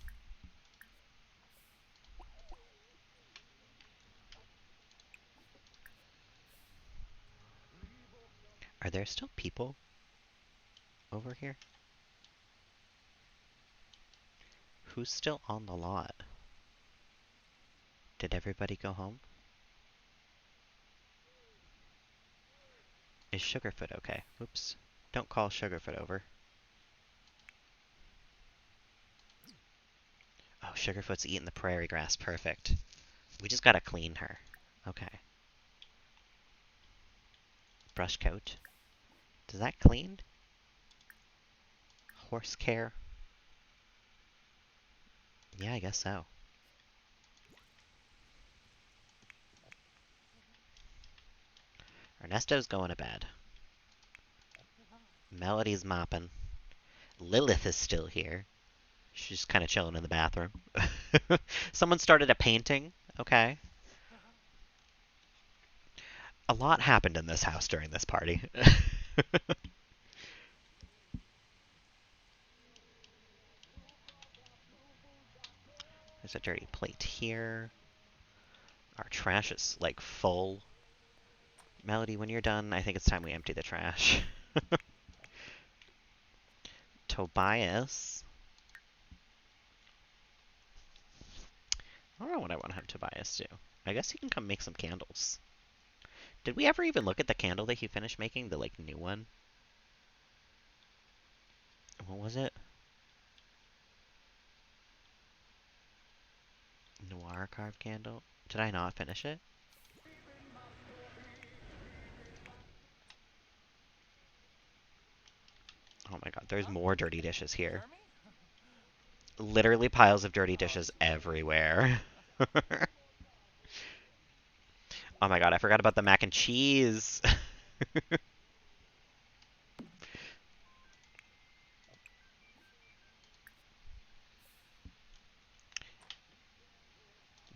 Are there still people over here? Who's still on the lot? Did everybody go home? Is Sugarfoot okay? Oops. Don't call Sugarfoot over. Oh, Sugarfoot's eating the prairie grass. Perfect. We just gotta clean her. Okay. Brush coat. Does that clean? Horse care? Yeah, I guess so. Ernesto's going to bed. Melody's mopping. Lilith is still here. She's kind of chilling in the bathroom. Someone started a painting. Okay. A lot happened in this house during this party. There's a dirty plate here. Our trash is like full. Melody, when you're done, I think it's time we empty the trash. Tobias. I don't know what I want to have Tobias do. I guess he can come make some candles. Did we ever even look at the candle that he finished making? The like new one? What was it? Noir carved candle? Did I not finish it? Oh my god, there's more dirty dishes here. Jeremy? Literally piles of dirty dishes everywhere. Oh my god, I forgot about the mac and cheese. A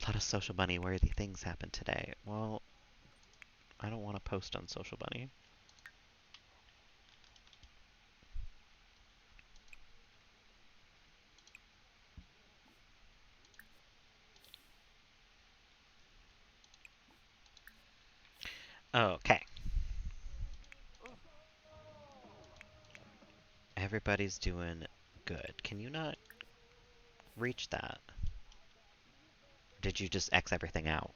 lot of Social Bunny worthy things happened today. Well, I don't want to post on Social Bunny. Okay. Everybody's doing good. Can you not reach that? Did you just X everything out?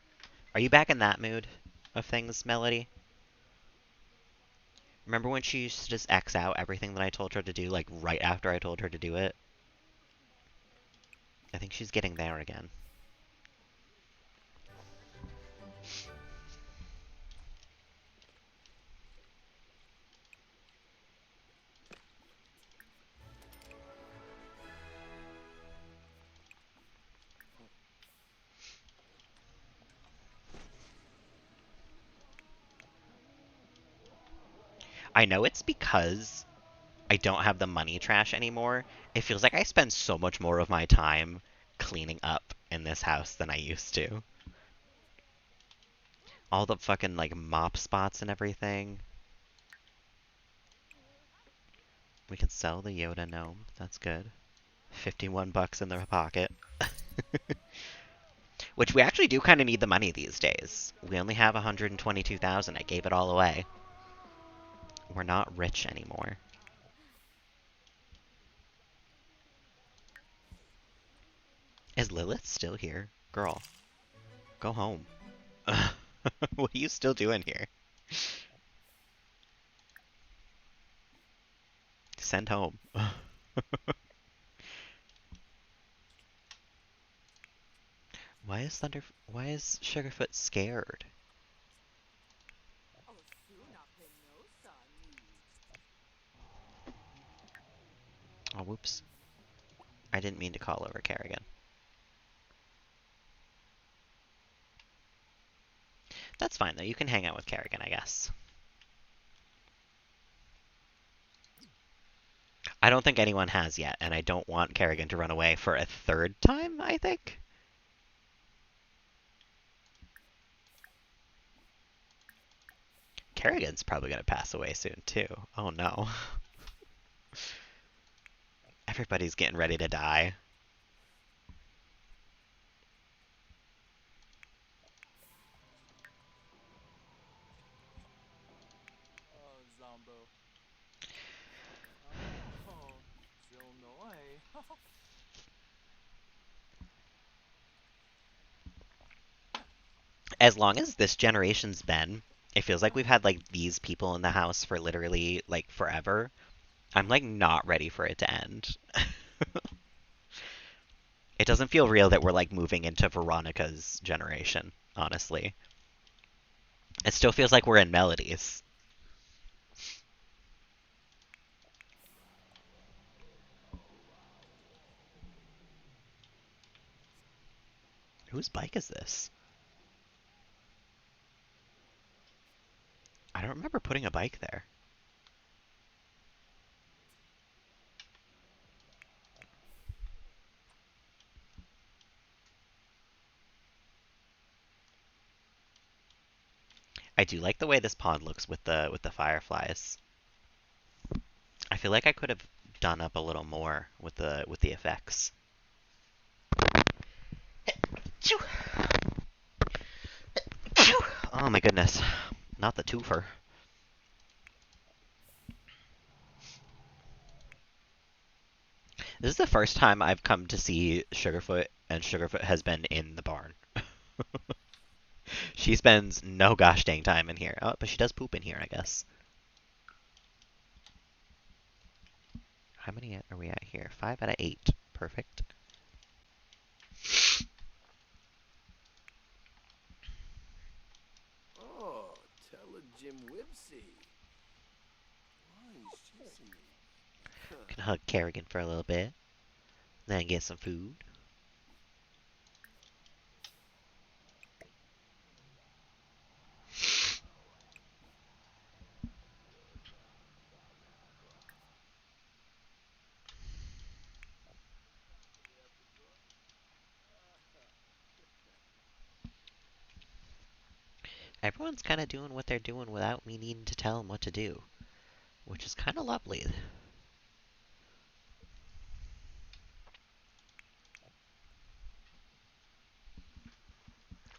Are you back in that mood of things, Melody? Remember when she used to just X out everything that I told her to do, like right after I told her to do it? I think she's getting there again. I know it's because I don't have the money trash anymore. It feels like I spend so much more of my time cleaning up in this house than I used to. All the fucking like mop spots and everything. We can sell the Yoda gnome. That's good. 51 bucks in their pocket. Which we actually do kind of need the money these days. We only have 122,000. I gave it all away. We're not rich anymore. Is Lilith still here? Girl, go home. What are you still doing here? Send home. Why is Sugarfoot scared? Oh, whoops. I didn't mean to call over Kerrigan. That's fine, though. You can hang out with Kerrigan, I guess. I don't think anyone has yet, and I don't want Kerrigan to run away for a third time, I think? Kerrigan's probably going to pass away soon, too. Oh, no. Everybody's getting ready to die. Oh, Zombo. Oh, Zilnoy. As long as this generation's been, it feels like we've had, like, these people in the house for literally, like, forever. I'm, like, not ready for it to end. It doesn't feel real that we're, like, moving into Veronica's generation, honestly. It still feels like we're in Melody's. Whose bike is this? I don't remember putting a bike there. I do like the way this pond looks with the fireflies. I feel like I could have done up a little more with the effects. Oh my goodness. Not the twofer. This is the first time I've come to see Sugarfoot, and Sugarfoot has been in the barn. She spends no gosh dang time in here. Oh, but she does poop in here, I guess. How many are we at here? 5 out of 8. Perfect. Oh, tell a Jim Whipsy. Why, she's Can hug Kerrigan for a little bit. Then get some food. Everyone's kind of doing what they're doing without me needing to tell them what to do, which is kind of lovely.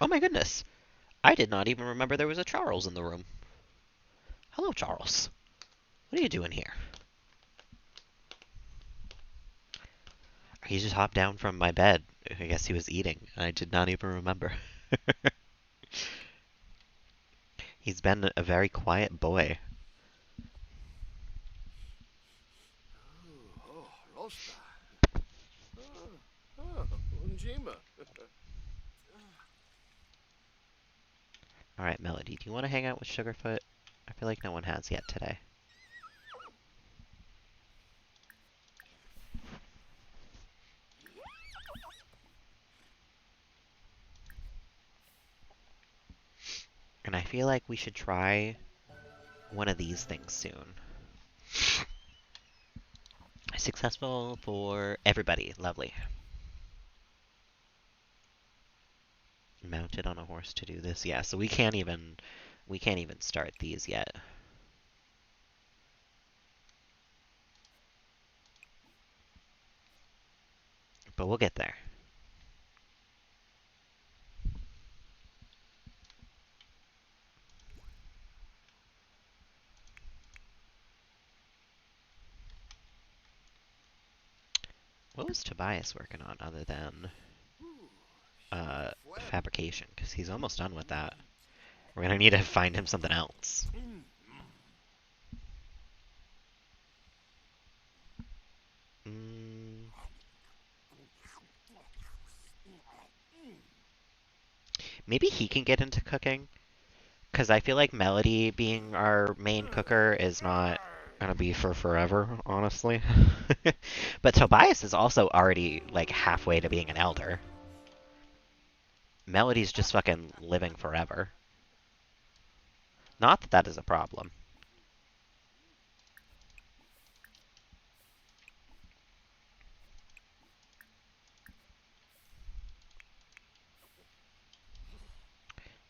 Oh my goodness! I did not even remember there was a Charles in the room. Hello, Charles. What are you doing here? He just hopped down from my bed. I guess he was eating. I did not even remember. He's been a very quiet boy. Oh, Rosta. Unjima. Alright, Melody, do you want to hang out with Sugarfoot? I feel like no one has yet today. And I feel like we should try one of these things soon. Successful for everybody. Lovely. Mounted on a horse to do this. Yeah, so we can't even start these yet. But we'll get there. What was Tobias working on other than fabrication? Because he's almost done with that. We're gonna need to find him something else. Mm. Maybe he can get into cooking. Because I feel like Melody being our main cooker is not gonna be for forever, honestly. But Tobias is also already like halfway to being an elder. Melody's just fucking living forever. Not that that is a problem.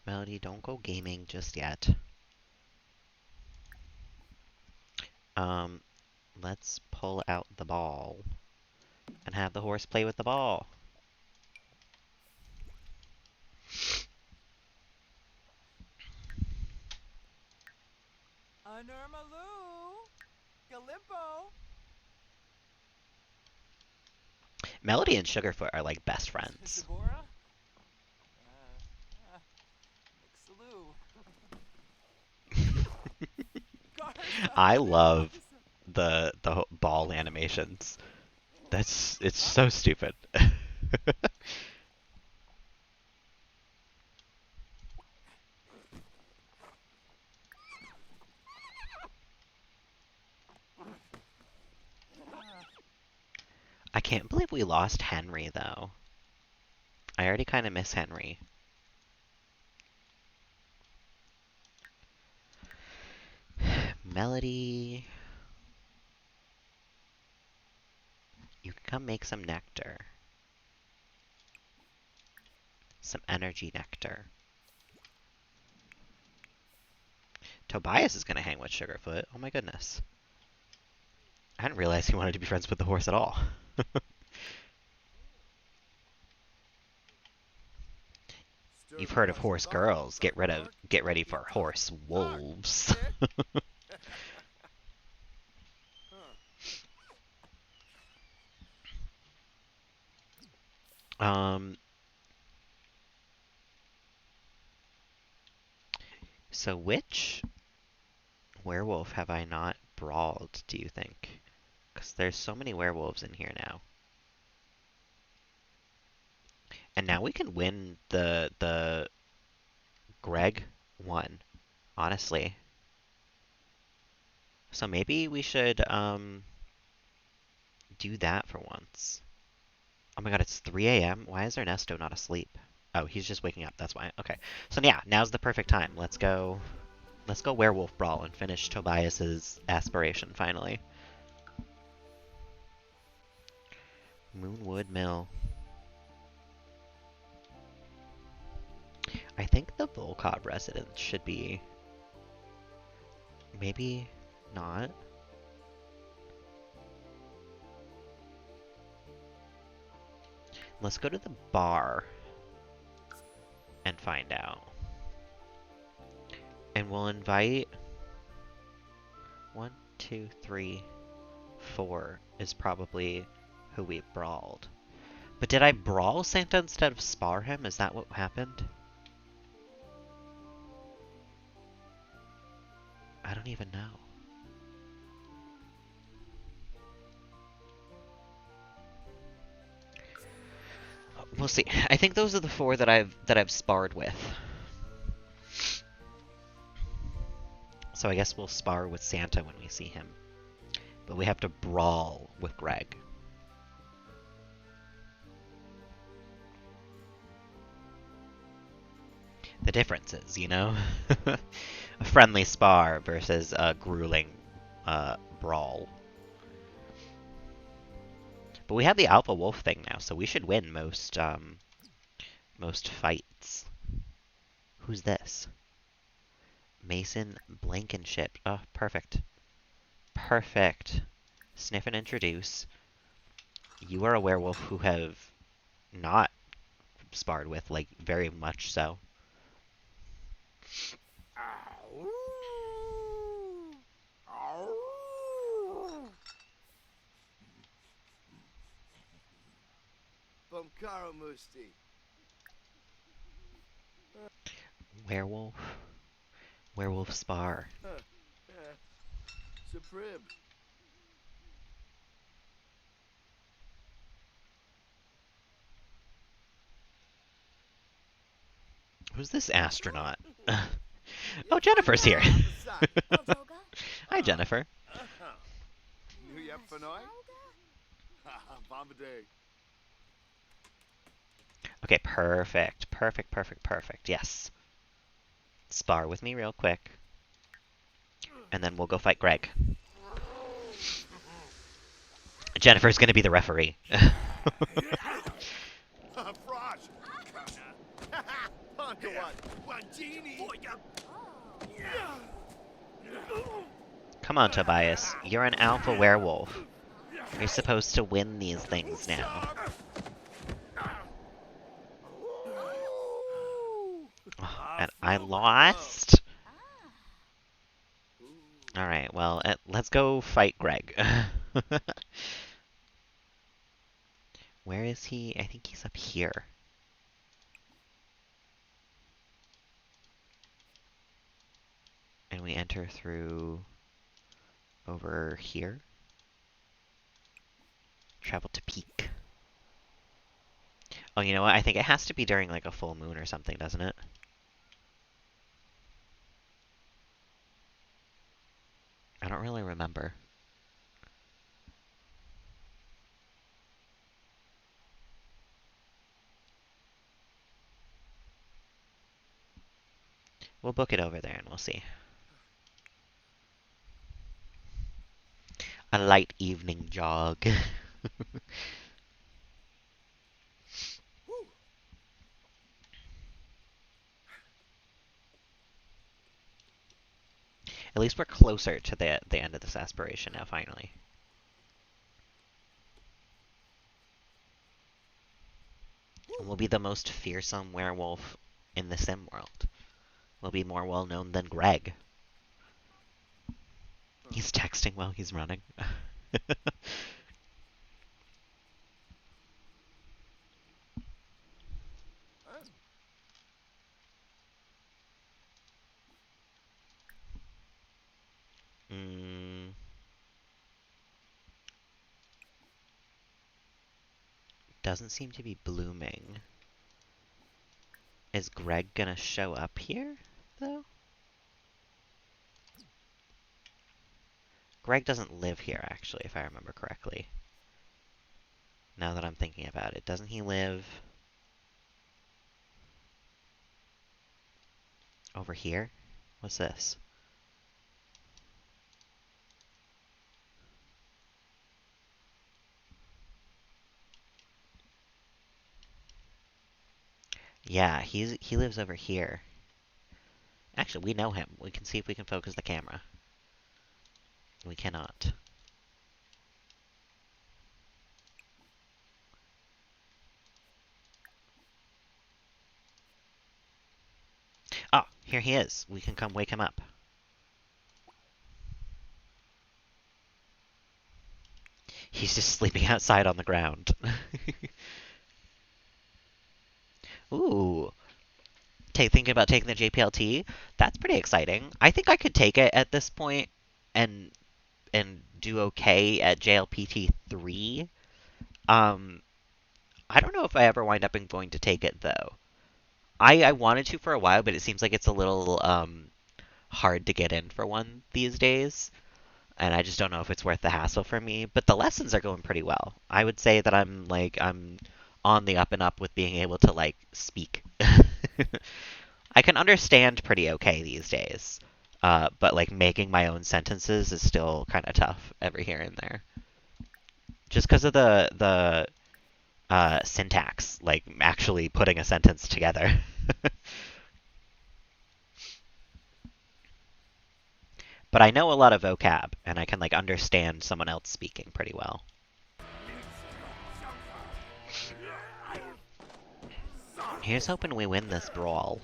Melody, don't go gaming just yet. Um, let's pull out the ball and have the horse play with the ball. Anurmalu! Galimpo! Melody and Sugarfoot are like best friends. Shabora? Mixaloo. I love the ball animations. It's so stupid. I can't believe we lost Henry though. I already kind of miss Henry. Melody, you can come make some nectar. Some energy nectar. Tobias is gonna hang with Sugarfoot. Oh my goodness. I didn't realize he wanted to be friends with the horse at all. You've heard of horse girls. Get ready for horse wolves. So which werewolf have I not brawled, do you think? Because there's so many werewolves in here now. And now we can win the Greg one, honestly. So maybe we should do that for once. Oh my god, it's 3 a.m. Why is Ernesto not asleep? Oh, he's just waking up. That's why. Okay. So yeah, now's the perfect time. Let's go werewolf brawl and finish Tobias's aspiration finally. Moonwood Mill. I think think the Volkov residence should be... Maybe not. Let's go to the bar and find out. And we'll invite... 1, 2, 3, 4 is probably who we brawled. But did I brawl Santa instead of spar him? Is that what happened? I don't even know. We'll see. I think those are the 4 that I've sparred with. So I guess we'll spar with Santa when we see him. But we have to brawl with Greg. The difference is, you know? A friendly spar versus a grueling brawl. But we have the Alpha Wolf thing now, so we should win most fights. Who's this? Mason Blankenship. Oh, perfect. Perfect. Sniff and introduce. You are a werewolf who have not sparred with, like, very much so. Bumkara Musti. Werewolf. Werewolf spar. Suprib. Who's this astronaut? Oh, Jennifer's here. Oldoga? Hi, Jennifer. New Yep Fanoy? Bombadil. Okay, perfect. Perfect, perfect, perfect. Yes. Spar with me real quick. And then we'll go fight Greg. Jennifer's gonna be the referee. Frosh. Punkawat. Wangini. Come on, Tobias. You're an alpha werewolf. You're supposed to win these things now. Oh, and I lost? Alright, well, let's go fight Greg. Where is he? I think he's up here. And we enter through over here. Travel to peak. Oh, you know what? I think it has to be during like a full moon or something, doesn't it? I don't really remember. We'll book it over there and we'll see. A light evening jog. At least we're closer to the end of this aspiration now, finally. And we'll be the most fearsome werewolf in the sim world. We'll be more well known than Greg. He's texting while he's running. Mm. Doesn't seem to be blooming. Is Greg gonna show up here, though? Greg doesn't live here, actually, if I remember correctly. Now that I'm thinking about it. Doesn't he live over here? What's this? Yeah, he lives over here. Actually, we know him. We can see if we can focus the camera. We cannot. Oh, here he is. We can come wake him up. He's just sleeping outside on the ground. Ooh. Thinking about taking the JPLT? That's pretty exciting. I think I could take it at this point and do okay at JLPT 3. I don't know if I ever wind up going to take it though. I wanted to for a while, but it seems like it's a little hard to get in for one these days, and I just don't know if it's worth the hassle for me. But the lessons are going pretty well. I would say that I'm on the up and up with being able to like speak. I can understand pretty okay these days, but like making my own sentences is still kind of tough every here and there, just because of the syntax, like actually putting a sentence together. But I know a lot of vocab, and I can like understand someone else speaking pretty well. Here's hoping we win this brawl.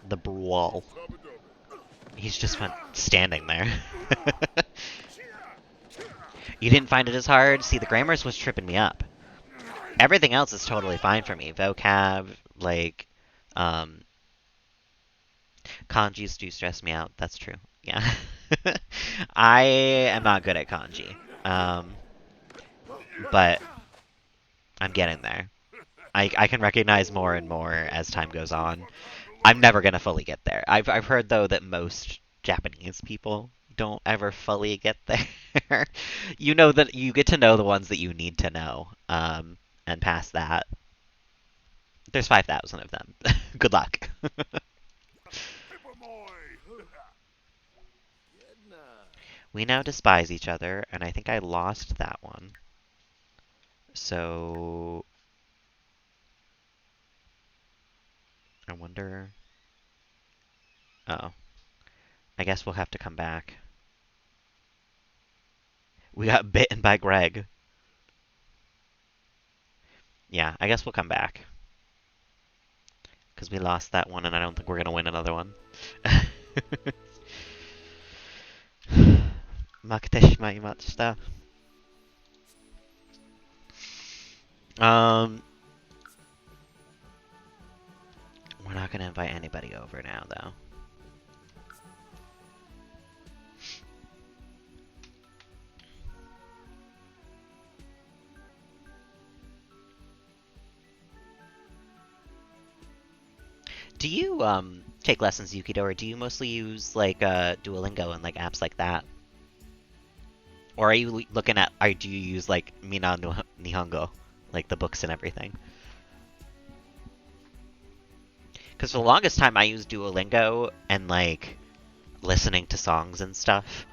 The brawl. He's just standing there. You didn't find it as hard? See, the grammars was tripping me up. Everything else is totally fine for me. Vocab, like, kanjis do stress me out. That's true. Yeah. I am not good at kanji. But I'm getting there. I can recognize more and more as time goes on. I'm never gonna fully get there. I've heard though that most Japanese people don't ever fully get there. You know that you get to know the ones that you need to know. And past that, there's 5,000 of them. Good luck. We now despise each other, and I think I lost that one. So I wonder. Oh. I guess we'll have to come back. We got bitten by Greg. Yeah, I guess we'll come back. Because we lost that one, and I don't think we're going to win another one. 負けてしまいました. We're not going to invite anybody over now, though. Do you take lessons, Yukido, or do you mostly use like Duolingo and like apps like that? Or are you looking at, or do you use like Mina no Nihongo, like the books and everything? Because for the longest time I used Duolingo and like listening to songs and stuff,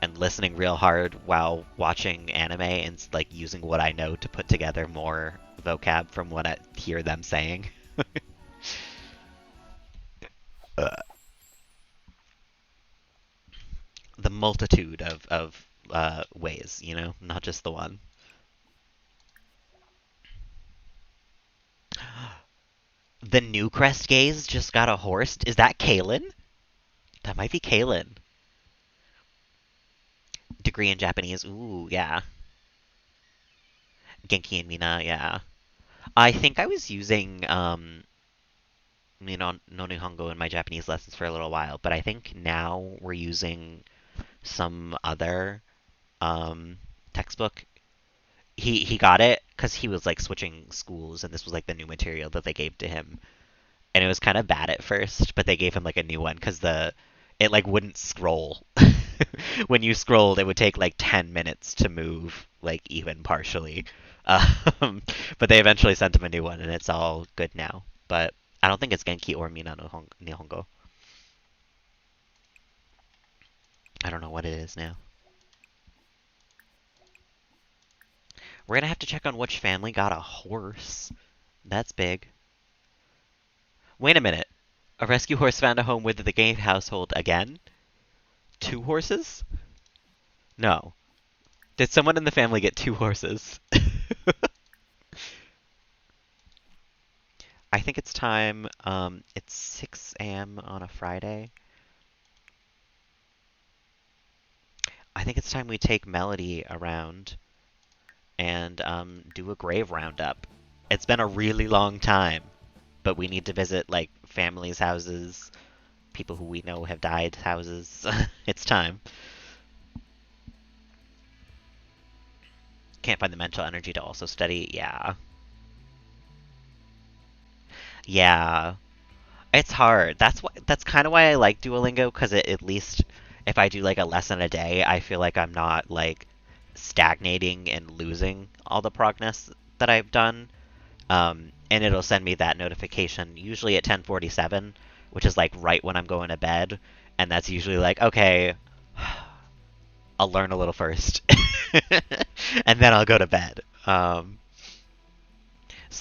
and listening real hard while watching anime and like using what I know to put together more vocab from what I hear them saying. The multitude of ways, you know, not just the one. The new Crest Gaze just got a horse. Is that Kaylin? That might be Kaylin. Degree in Japanese. Ooh, yeah. Genki and Mina, yeah. I think I was using no Nihongo in my Japanese lessons for a little while, but I think now we're using some other textbook. He got it because he was like switching schools, and this was like the new material that they gave to him, and it was kind of bad at first, but they gave him like a new one because it like wouldn't scroll. When you scrolled, it would take like 10 minutes to move, like even partially. But they eventually sent him a new one, and it's all good now. But I don't think it's Genki or Mina no Nihongo. I don't know what it is now. We're gonna have to check on which family got a horse. That's big. Wait a minute. A rescue horse found a home with the Gay household again? 2 horses? No. Did someone in the family get 2 horses? I think it's time. It's 6 a.m. on a Friday. I think it's time we take Melody around and do a grave roundup. It's been a really long time, but we need to visit like families' houses, people who we know have died houses. It's time. Can't find the mental energy to also study. Yeah. Yeah. It's hard. That's kind of why I like Duolingo, because it at least if I do like a lesson a day, I feel like I'm not like stagnating and losing all the progress that I've done. And it'll send me that notification usually at 10:47, which is like right when I'm going to bed, and that's usually like, okay, I'll learn a little first, and then I'll go to bed. So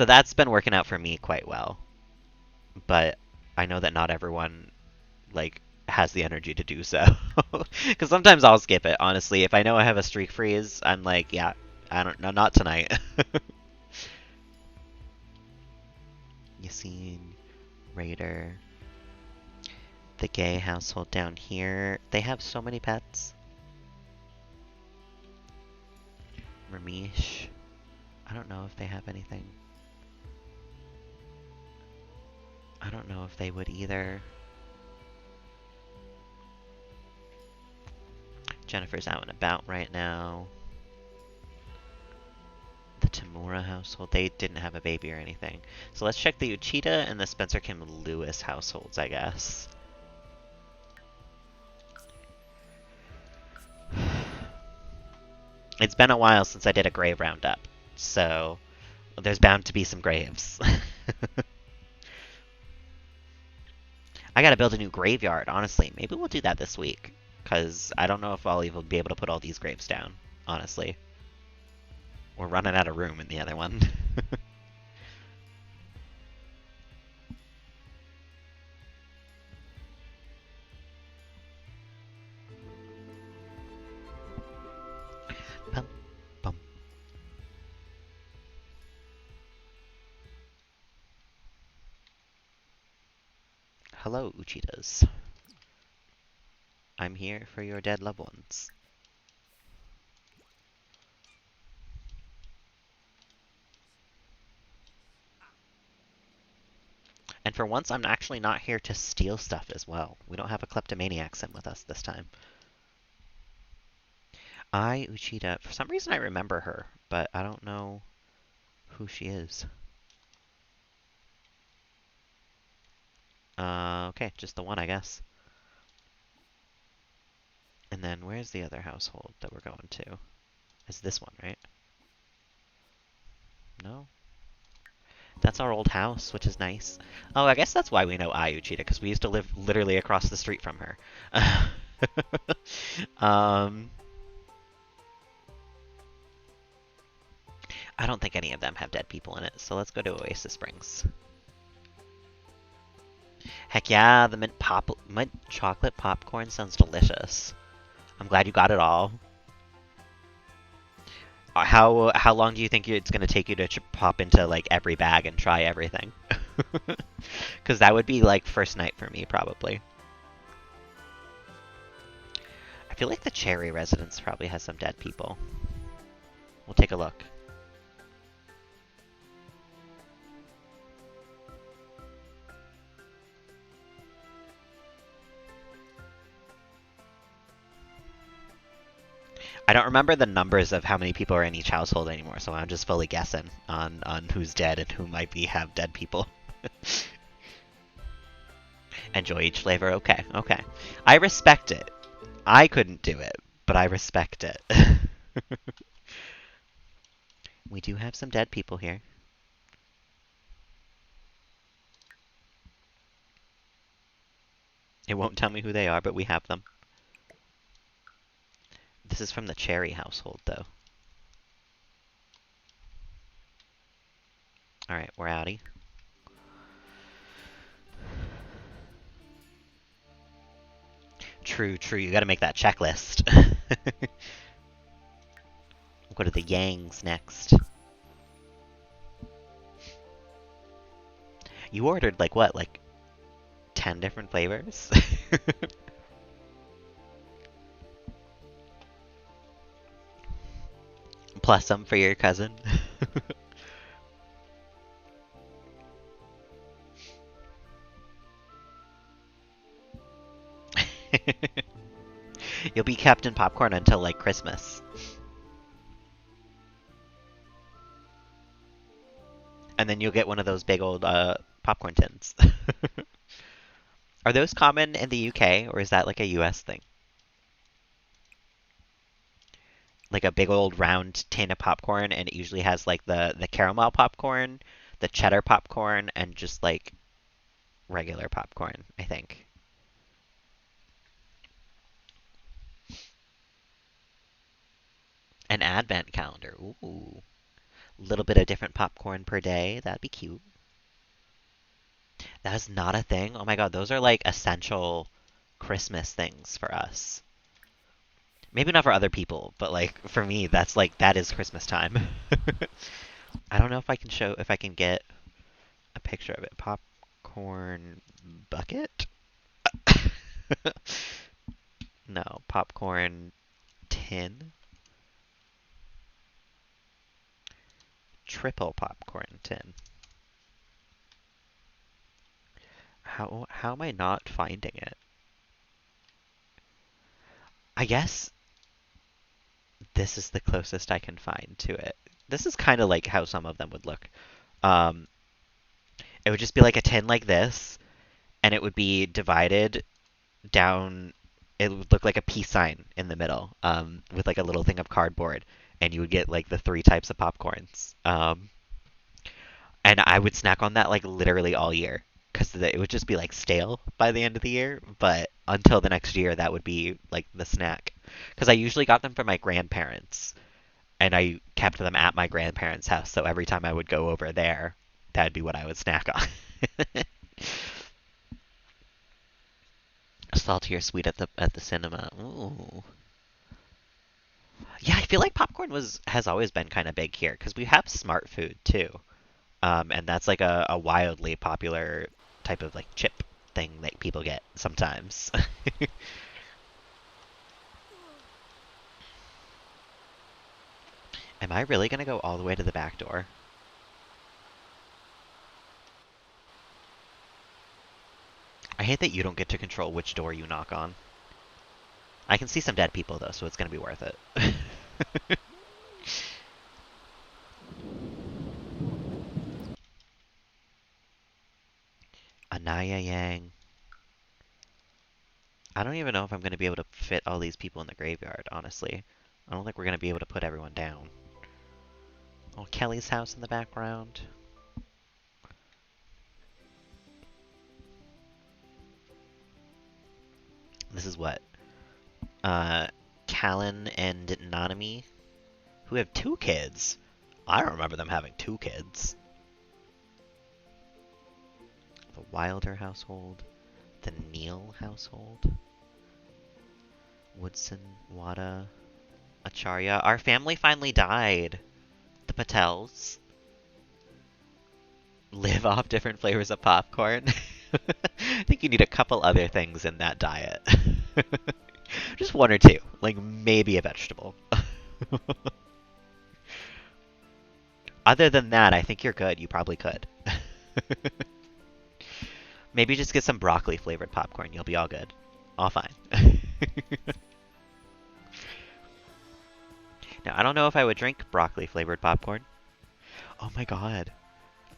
that's been working out for me quite well, but I know that not everyone like has the energy to do so. Because sometimes I'll skip it. Honestly, if I know I have a streak freeze, I'm like, yeah, I don't know, not tonight. Yassine, Raider, the Gay household down here. They have so many pets. Ramesh. I don't know if they have anything. I don't know if they would either. Jennifer's out and about right now. The Tamura household, they didn't have a baby or anything. So let's check the Uchida and the Spencer Kim Lewis households, I guess. It's been a while since I did a grave roundup, so there's bound to be some graves. I gotta build a new graveyard, honestly. Maybe we'll do that this week, because I don't know if I'll even be able to put all these graves down, honestly. We're running out of room in the other one. Bum, bum. Hello, Uchidas. I'm here for your dead loved ones. And for once, I'm actually not here to steal stuff as well. We don't have a kleptomaniac sim with us this time. Uchida. For some reason, I remember her, but I don't know who she is. Okay, just the one, I guess. And then where's the other household that we're going to? It's this one, right? No? That's our old house, which is nice. Oh, I guess that's why we know Uchida, because we used to live literally across the street from her. I don't think any of them have dead people in it, so let's go to Oasis Springs. Heck yeah, the mint chocolate popcorn sounds delicious. I'm glad you got it all. How long do you think it's gonna take you to pop into like every bag and try everything? Because that would be like first night for me probably. I feel like the Cherry residence probably has some dead people. We'll take a look. I don't remember the numbers of how many people are in each household anymore, so I'm just fully guessing on who's dead and who might be have dead people. Enjoy each flavor. Okay, okay. I respect it. I couldn't do it, but I respect it. We do have some dead people here. It won't tell me who they are, but we have them. This is from the Cherry household, though. Alright, we're outie. True, true. You gotta make that checklist. Go to the Yangs next. You ordered like what? Like 10 different flavors? Plus some for your cousin. You'll be Captain Popcorn until like Christmas. And then you'll get one of those big old popcorn tins. Are those common in the UK or is that like a US thing? Like a big old round tin of popcorn and it usually has like the caramel popcorn, the cheddar popcorn, and just like regular popcorn, I think. An advent calendar. Ooh. A little bit of different popcorn per day. That'd be cute. That's not a thing? Oh my god, those are like essential Christmas things for us. Maybe not for other people, but like for me, that's like that is Christmas time. I don't know if I can show if I can get a picture of it. Popcorn bucket? No, popcorn tin. Triple popcorn tin. How am I not finding it? I guess this is the closest I can find to it. This is kind of like how some of them would look. Um, it would just be like a tin like this, and it would be divided down. It would look like a peace sign in the middle, with like a little thing of cardboard, and you would get like the three types of popcorns. And I would snack on that like literally all year because it would just be like stale by the end of the year. But until the next year, that would be like the snack. Because I usually got them from my grandparents, and I kept them at my grandparents' house. So every time I would go over there, that'd be what I would snack on. Salty or sweet at the cinema. Ooh. Yeah, I feel like popcorn has always been kind of big here because we have smart food too. And that's like a wildly popular type of like chip thing that people get sometimes. Am I really gonna go all the way to the back door? I hate that you don't get to control which door you knock on. I can see some dead people though, so it's gonna be worth it. Anaya Yang. I don't even know if I'm going to be able to fit all these people in the graveyard, honestly. I don't think we're going to be able to put everyone down. Oh, Kelly's house in the background. This is what? Callan and Nanami, who have 2 kids. I don't remember them having 2 kids. The Wilder household. The Neal household. Woodson, Wada, Acharya. Our family finally died. The Patels live off different flavors of popcorn. I think you need a couple other things in that diet. Just 1 or 2. Like maybe a vegetable. Other than that, I think you're good. You probably could. Maybe just get some broccoli flavored popcorn. You'll be all good. All fine. Now, I don't know if I would drink broccoli flavored popcorn. Oh my god.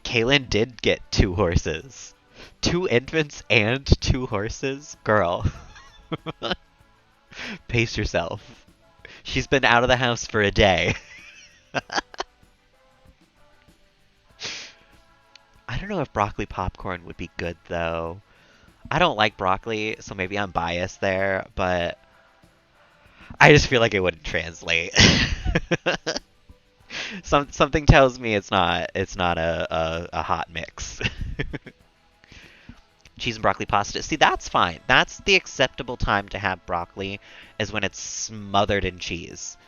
Kaylin did get 2 horses. 2 infants and 2 horses? Girl. Pace yourself. She's been out of the house for a day. I don't know if broccoli popcorn would be good, though. I don't like broccoli, so maybe I'm biased there, but I just feel like it wouldn't translate. Something tells me it's not a hot mix. Cheese and broccoli pasta. See, that's fine. That's the acceptable time to have broccoli, is when it's smothered in cheese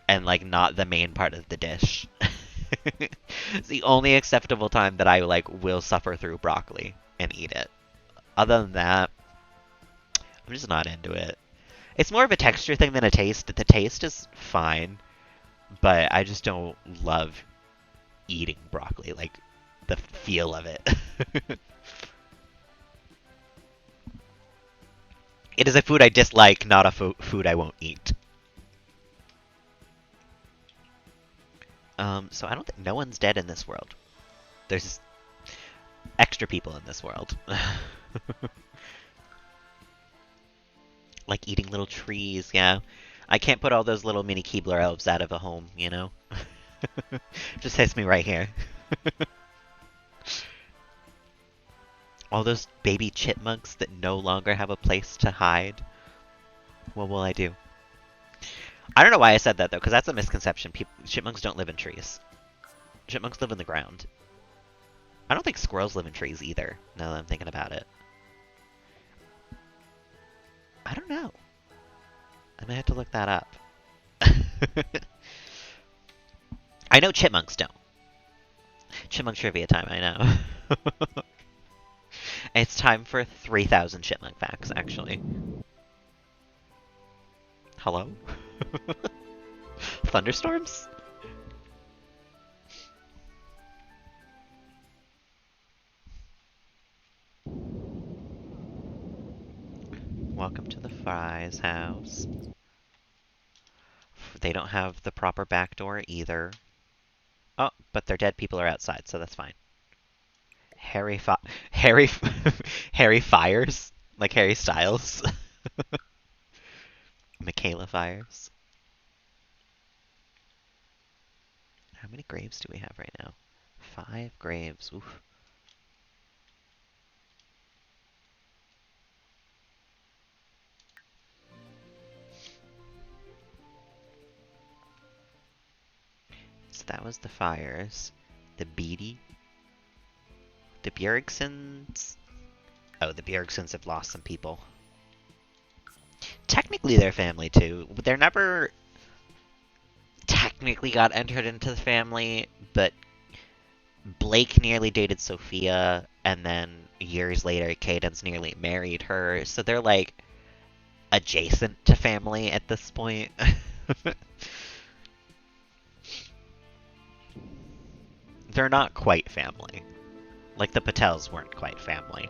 and like not the main part of the dish. It's the only acceptable time that I like will suffer through broccoli and eat it. Other than that, I'm just not into it. It's more of a texture thing than a taste. The taste is fine, but I just don't love eating broccoli, like the feel of it. It is a food I dislike, not a food I won't eat. So I don't think no one's dead in this world. There's extra people in this world. Like eating little trees, yeah. I can't put all those little mini Keebler elves out of a home, you know? Just hits me right here. All those baby chipmunks that no longer have a place to hide. What will I do? I don't know why I said that, though, because that's a misconception. Chipmunks don't live in trees. Chipmunks live in the ground. I don't think squirrels live in trees either, now that I'm thinking about it. I don't know. I might have to look that up. I know chipmunks don't. Chipmunk trivia time, I know. It's time for 3,000 chipmunk facts, actually. Hello? Thunderstorms? Welcome to the Fry's house. They don't have the proper back door either. Oh, but their dead people are outside, so that's fine. Harry Harry Fires? Like Harry Styles? Michaela Fires. How many graves do we have right now? 5 graves. Oof. So that was the Fires. The Beatty. The Bjergsons. Oh, the Bjergsons have lost some people. Technically they're family too. They're never technically got entered into the family, but Blake nearly dated Sophia, and then years later Caden's nearly married her, so they're like adjacent to family at this point. They're not quite family. Like the Patels weren't quite family.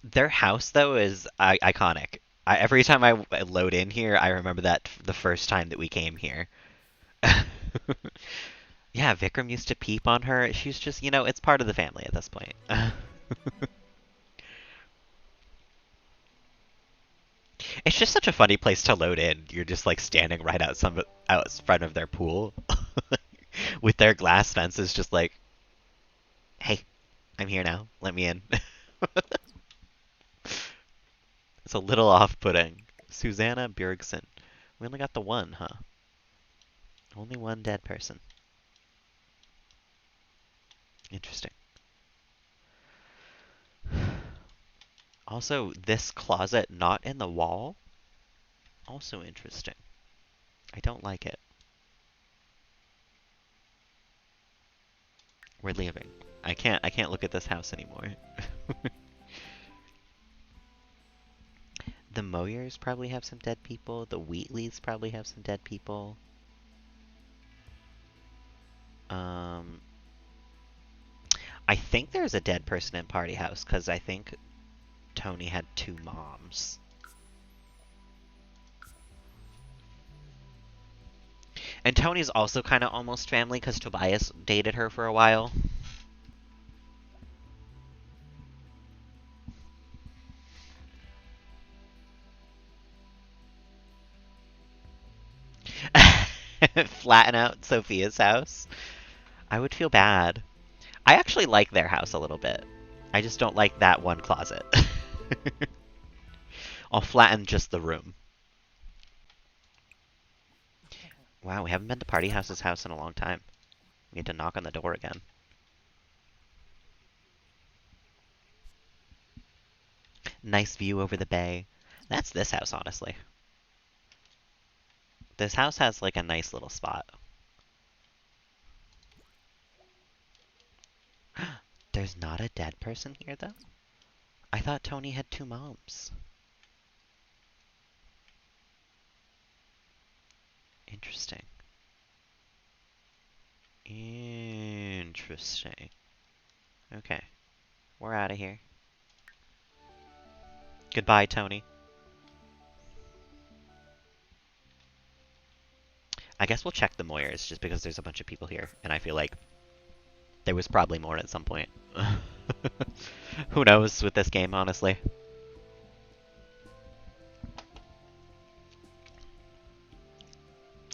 Their house, though, is iconic. Every time I load in here, I remember that the first time that we came here. Yeah, Vikram used to peep on her. She's just, you know, it's part of the family at this point. It's just such a funny place to load in. You're just like standing right out front of their pool with their glass fences, just like, hey, I'm here now. Let me in. It's a little off-putting. Susanna Bjergsen. We only got the one, huh? Only one dead person. Interesting. Also, this closet not in the wall? Also interesting. I don't like it. We're leaving. I can't look at this house anymore. The Moyers probably have some dead people. The Wheatleys probably have some dead people. I think there's a dead person in Party House, because I think Tony had 2 moms. And Tony's also kind of almost family, because Tobias dated her for a while. Flatten out Sophia's house. I would feel bad. I actually like their house a little bit. I just don't like that one closet. I'll flatten just the room. Wow, we haven't been to Party House's house in a long time. We need to knock on the door again. Nice view over the bay. That's this house, honestly. This house has like a nice little spot. There's not a dead person here, though? I thought Tony had two moms. Interesting. Interesting. Okay. We're out of here. Goodbye, Tony. I guess we'll check the Moyers, just because there's a bunch of people here, and I feel like there was probably more at some point. Who knows with this game, honestly.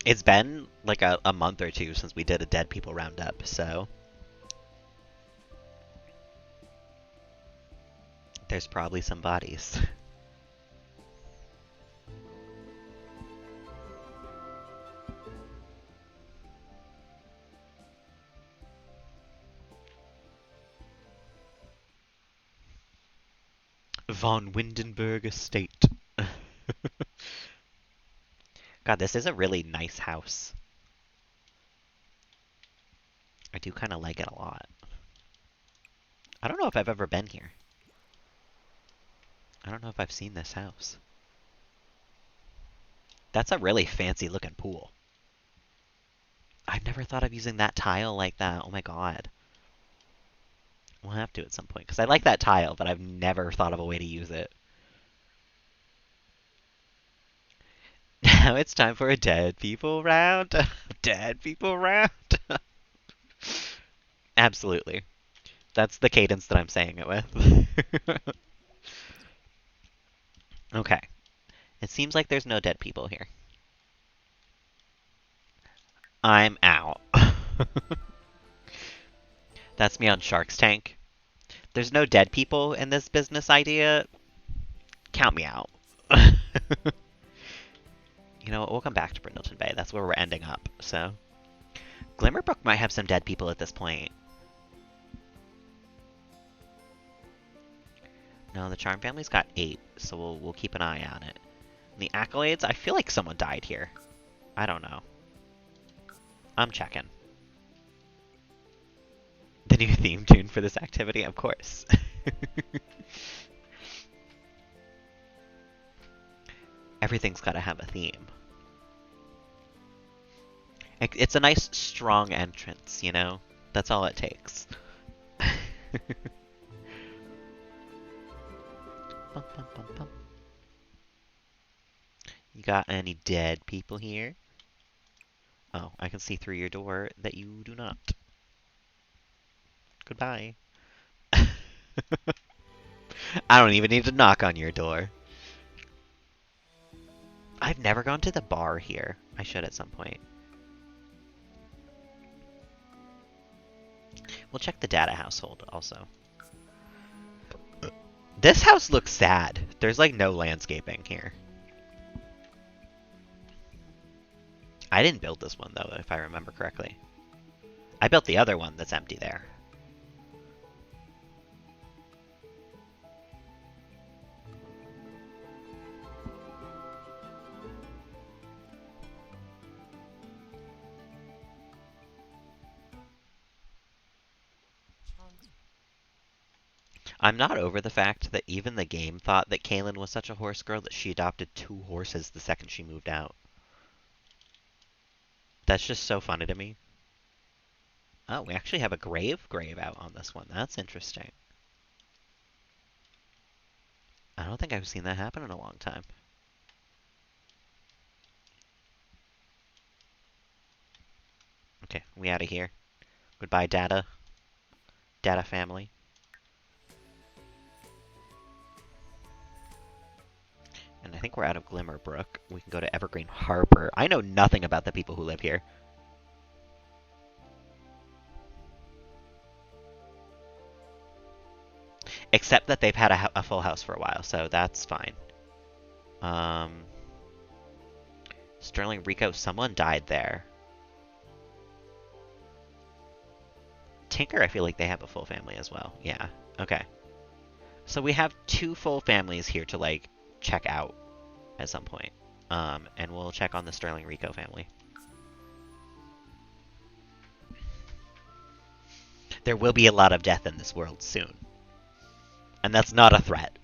It's been like a month or two since we did a dead people roundup, so there's probably some bodies. Von Windenburg Estate. God, this is a really nice house. I do kind of like it a lot. I don't know if I've ever been here. I don't know if I've seen this house. That's a really fancy looking pool. I've never thought of using that tile like that. Oh my god. We'll have to at some point, because I like that tile, but I've never thought of a way to use it. Now it's time for a dead people round. Dead people round. Absolutely. That's the cadence that I'm saying it with. Okay. It seems like there's no dead people here. I'm out. That's me on Shark's Tank. There's no dead people in this business idea. Count me out. You know what? We'll come back to Brindleton Bay. That's where we're ending up, so. Glimmerbrook might have some dead people at this point. No, the Charm family's got 8, so we'll keep an eye on it. And the Accolades, I feel like someone died here. I don't know. I'm checking. The new theme tune for this activity, of course. Everything's got to have a theme. It's a nice, strong entrance, you know? That's all it takes. Bum, bum, bum, bum. You got any dead people here? Oh, I can see through your door that you do not. Goodbye. I don't even need to knock on your door. I've never gone to the bar here. I should at some point. We'll check the data household also. This house looks sad. There's like no landscaping here. I didn't build this one though, if I remember correctly. I built the other one that's empty there. I'm not over the fact that even the game thought that Kaylin was such a horse girl that she adopted 2 horses the second she moved out. That's just so funny to me. Oh, we actually have a grave out on this one. That's interesting. I don't think I've seen that happen in a long time. Okay, we out of here. Goodbye, Data. Data family. And I think we're out of Glimmerbrook. We can go to Evergreen Harbor. I know nothing about the people who live here. Except that they've had a full house for a while, so that's fine. Sterling Rico, someone died there. Tinker, I feel like they have a full family as well. Yeah, okay. So we have 2 full families here to, like, check out at some point. And we'll check on the Sterling Rico family. There will be a lot of death in this world soon. And that's not a threat.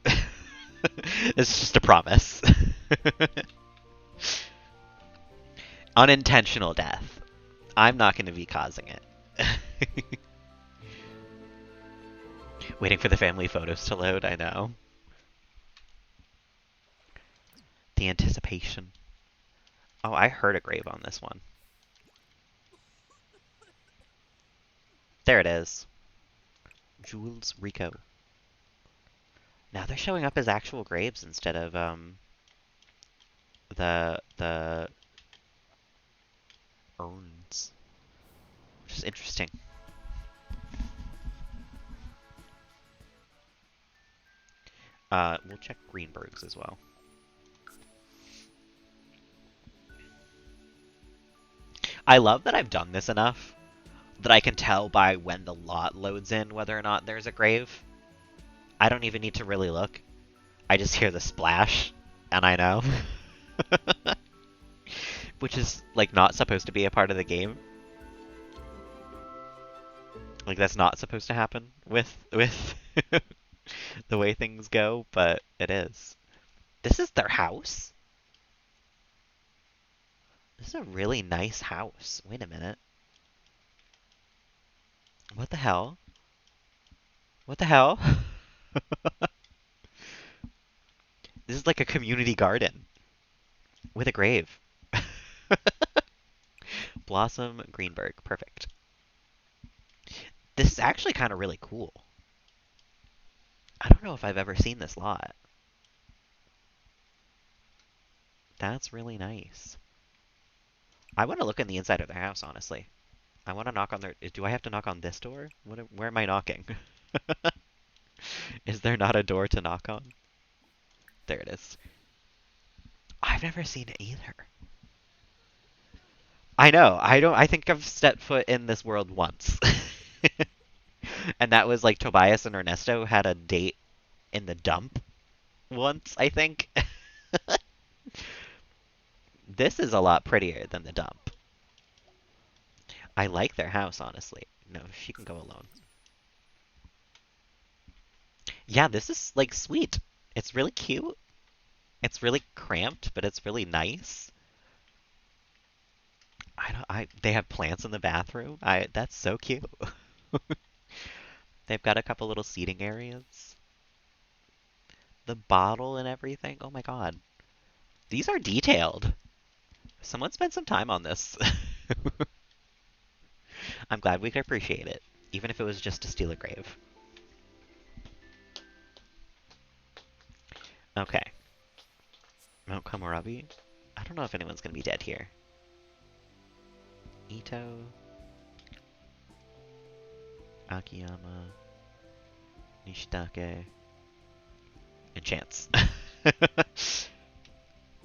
It's just a promise. Unintentional death. I'm not going to be causing it. Waiting for the family photos to load, I know. The anticipation. Oh, I heard a grave on this one. There it is. Jules Rico. Now they're showing up as actual graves instead of the urns, which is interesting. We'll check Greenberg's as well. I love that I've done this enough that I can tell by when the lot loads in whether or not there's a grave. I don't even need to really look. I just hear the splash, and I know. Which is, like, not supposed to be a part of the game. Like, that's not supposed to happen with the way things go, but it is. This is their house? This is a really nice house. Wait a minute. What the hell? What the hell? This is like a community garden with a grave. Blossom Greenberg. Perfect. This is actually kind of really cool. I don't know if I've ever seen this lot. That's really nice. I want to look in the inside of their house, honestly. I want to knock on their... Do I have to knock on this door? Where am I knocking? Is there not a door to knock on? There it is. I've never seen it either. I know. I think I've stepped foot in this world once. And that was like Tobias and Ernesto had a date in the dump once, I think. This is a lot prettier than the dump. I like their house, honestly. No, she can go alone. Yeah, this is, like, sweet. It's really cute. It's really cramped, but it's really nice. They have plants in the bathroom. That's so cute. They've got a couple little seating areas. The bottle and everything. Oh my god. These are detailed. Someone spent some time on this. I'm glad we could appreciate it, even if it was just to steal a grave. Okay. Mount Komorebi. I don't know if anyone's gonna be dead here. Ito. Akiyama. Nishitake. And Chance.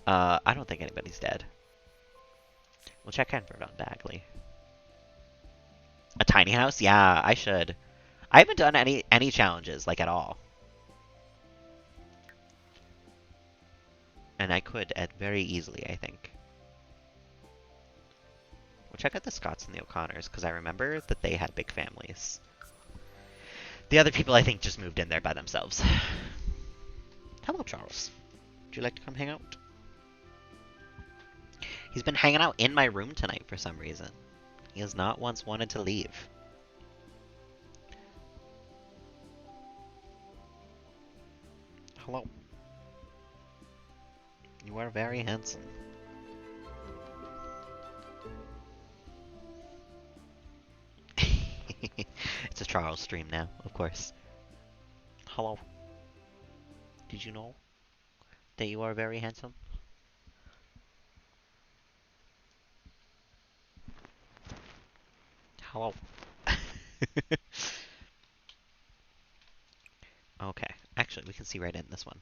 I don't think anybody's dead. We'll check Hanford on Bagley. A tiny house? Yeah, I should. I haven't done any challenges, like, at all. And I could very easily, I think. We'll check out the Scotts and the O'Connors, because I remember that they had big families. The other people, I think, just moved in there by themselves. Hello, Charles. Would you like to come hang out? He's been hanging out in my room tonight for some reason. He has not once wanted to leave. Hello. You are very handsome. It's a Charles stream now, of course. Hello. Did you know that you are very handsome? Hello. Okay. Actually, we can see right in this one.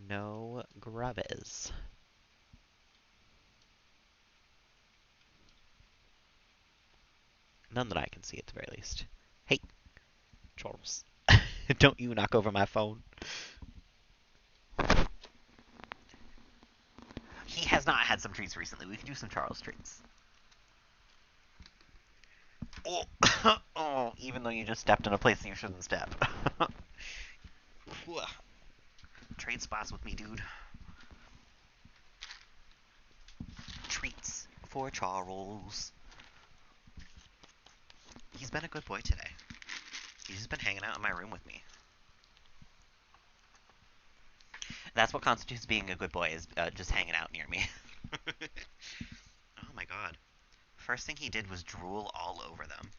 No Graves. None that I can see at the very least. Hey, Charles. Don't you knock over my phone. He has not had some treats recently. We could do some Charles treats. Oh, oh, even though you just stepped in a place that you shouldn't step. Trade spots with me, dude. Treats for Charles. He's been a good boy today. He's just been hanging out in my room with me. That's what constitutes being a good boy, is just hanging out near me. Oh my god. First thing he did was drool all over them.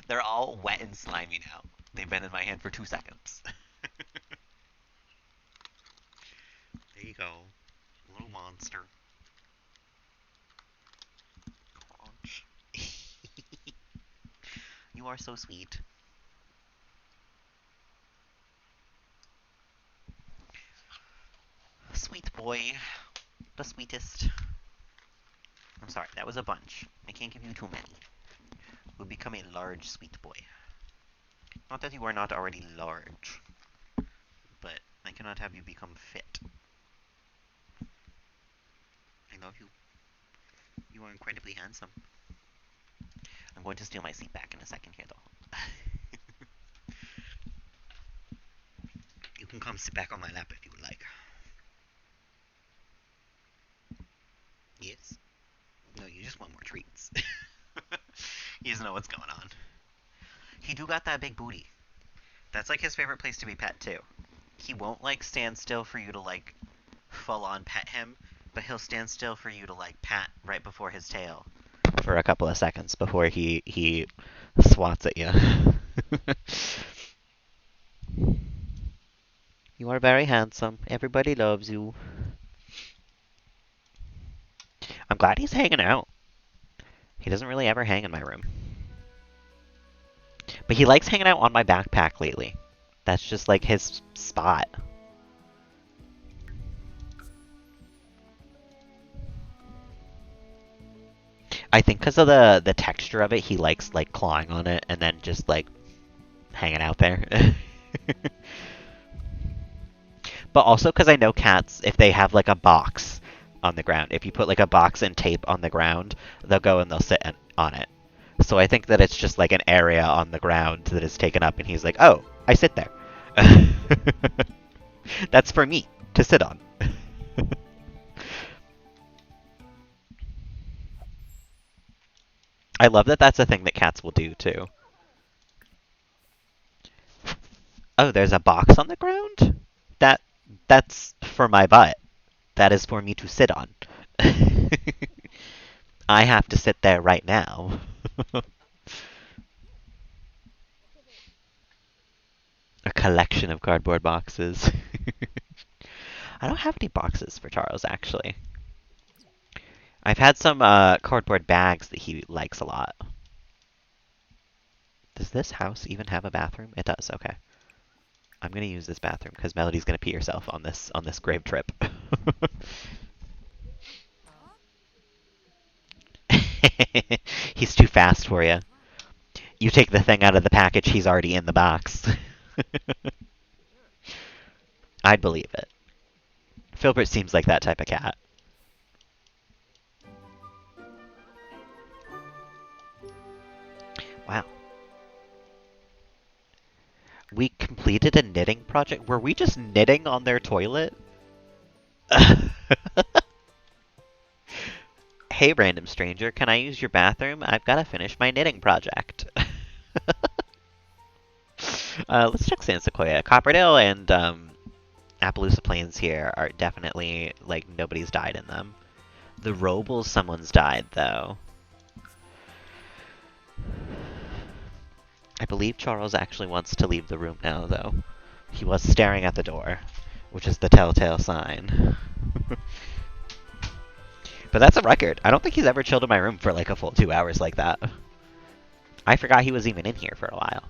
They're all wet and slimy now. They've been in my hand for 2 seconds. There you go. Little monster. Crunch. You are so sweet. Sweet boy. The sweetest. I'm sorry, that was a bunch. I can't give you too many. You'll become a large sweet boy. Not that you are not already large, but I cannot have you become fit. I love you. You are incredibly handsome. I'm going to steal my seat back in a second here, though. You can come sit back on my lap if you would like. Yes? No, you just want more treats. He doesn't know what's going on. He do got that big booty. That's like his favorite place to be pet, too. He won't, like, stand still for you to, like, full-on pet him, but he'll stand still for you to, like, pat right before his tail for a couple of seconds before he swats at you. You are very handsome. Everybody loves you. I'm glad he's hanging out. He doesn't really ever hang in my room. But he likes hanging out on my backpack lately. That's just like his spot. I think because of the texture of it, he likes like clawing on it and then just like hanging out there. But also because I know cats, if they have like a box on the ground, if you put like a box and tape on the ground, they'll go and they'll sit on it. So I think that it's just like an area on the ground that is taken up, and he's like, oh, I sit there. That's for me to sit on. I love that that's a thing that cats will do, too. Oh, there's a box on the ground? That's for my butt. That is for me to sit on. I have to sit there right now. A collection of cardboard boxes. I don't have any boxes for Charles, actually. I've had some cardboard bags that he likes a lot. Does this house even have a bathroom? It does, okay. I'm gonna use this bathroom because Melody's gonna pee herself on this grave trip. He's too fast for you. You take the thing out of the package, he's already in the box. I'd believe it. Filbert seems like that type of cat. Wow. We completed a knitting project? Were we just knitting on their toilet? Hey, random stranger, can I use your bathroom? I've got to finish my knitting project. Let's check San Sequoia. Copperdale and Appaloosa Plains here are definitely, like, nobody's died in them. The Robles, someone's died, though. I believe Charles actually wants to leave the room now, though. He was staring at the door, which is the telltale sign. But that's a record. I don't think he's ever chilled in my room for like a full 2 hours like that. I forgot he was even in here for a while.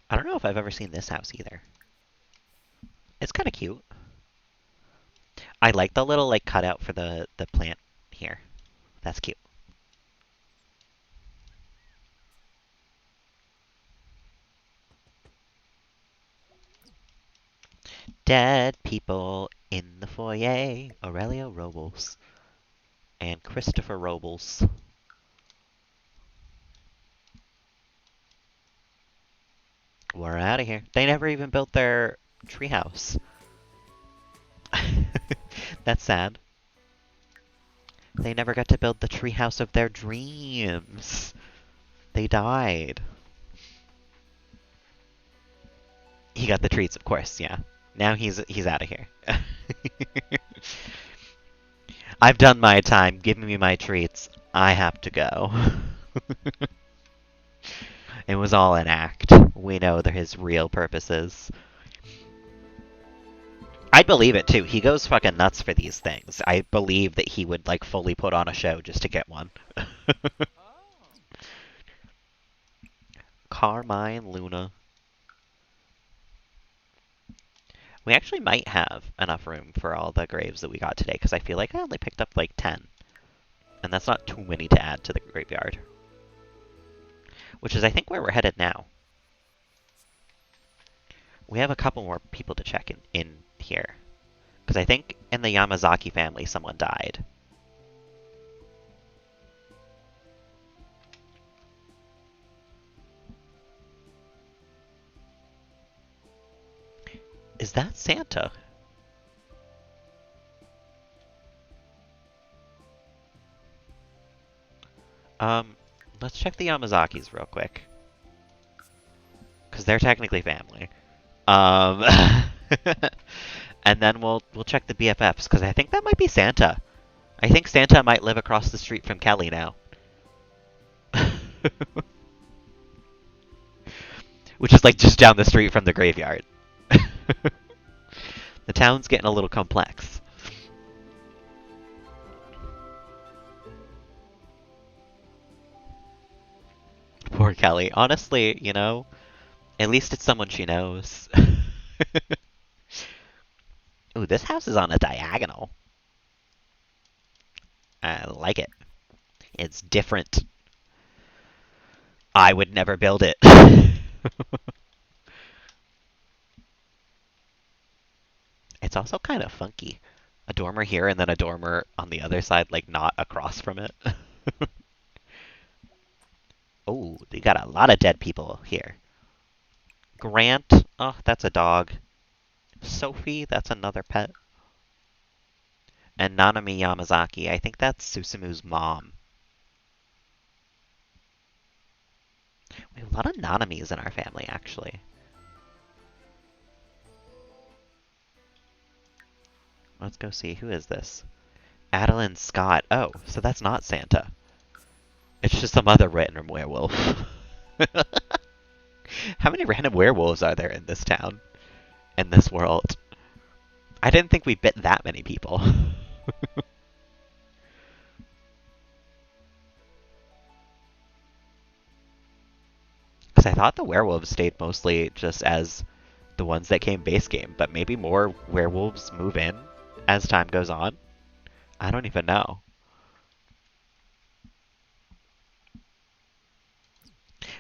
I don't know if I've ever seen this house either. It's kind of cute. I like the little like cutout for the plant here. That's cute. Dead people in the foyer. Aurelio Robles and Christopher Robles. We're out of here. They never even built their treehouse. That's sad. They never got to build the treehouse of their dreams. They died. He got the treats, of course, yeah. Now he's out of here. I've done my time. Give me my treats. I have to go. It was all an act. We know they're his real purposes. I believe it too. He goes fucking nuts for these things. I believe that he would like fully put on a show just to get one. Oh. Carmine Luna. We actually might have enough room for all the graves that we got today, because I feel like I only picked up like 10. And that's not too many to add to the graveyard. Which is, I think, where we're headed now. We have a couple more people to check in here. Because I think in the Yamazaki family someone died. Is that Santa? Let's check the Yamazakis real quick. Because they're technically family. And then we'll check the BFFs, because I think that might be Santa. I think Santa might live across the street from Kelly now. Which is like just down the street from the graveyard. The town's getting a little complex. Poor Kelly. Honestly, you know, at least it's someone she knows. Ooh, this house is on a diagonal. I like it. It's different. I would never build it. It's also kind of funky. A dormer here and then a dormer on the other side, like not across from it. Oh, they got a lot of dead people here. Grant, oh, that's a dog. Sophie, that's another pet. And Nanami Yamazaki, I think that's Susumu's mom. We have a lot of Nanamis in our family, actually. Let's go see. Who is this? Adeline Scott. Oh, so that's not Santa. It's just some other random werewolf. How many random werewolves are there in this town? In this world? I didn't think we bit that many people. Because I thought the werewolves stayed mostly just as the ones that came base game, but maybe more werewolves move in as time goes on. I don't even know.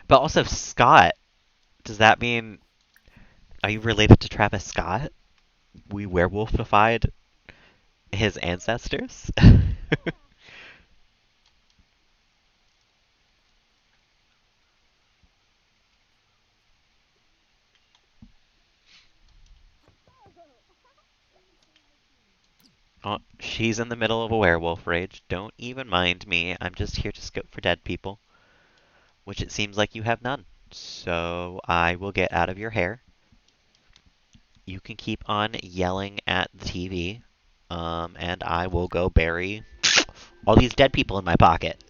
But also, Scott, does that mean... Are you related to Travis Scott? We werewolfified his ancestors? Oh, she's in the middle of a werewolf rage. Don't even mind me. I'm just here to scout for dead people. Which it seems like you have none. So I will get out of your hair. You can keep on yelling at the TV. And I will go bury all these dead people in my pocket.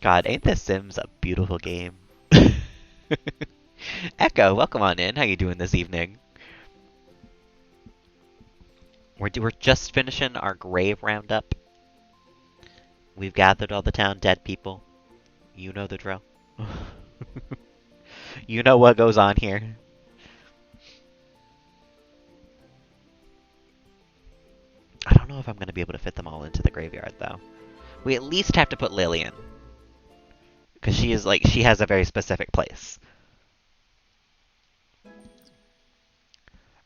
God, ain't this Sims a beautiful game? Echo, welcome on in. How you doing this evening? We're just finishing our grave roundup. We've gathered all the town dead people. You know the drill. You know what goes on here. I don't know if I'm going to be able to fit them all into the graveyard, though. We at least have to put Lillian. Because she is like, she has a very specific place.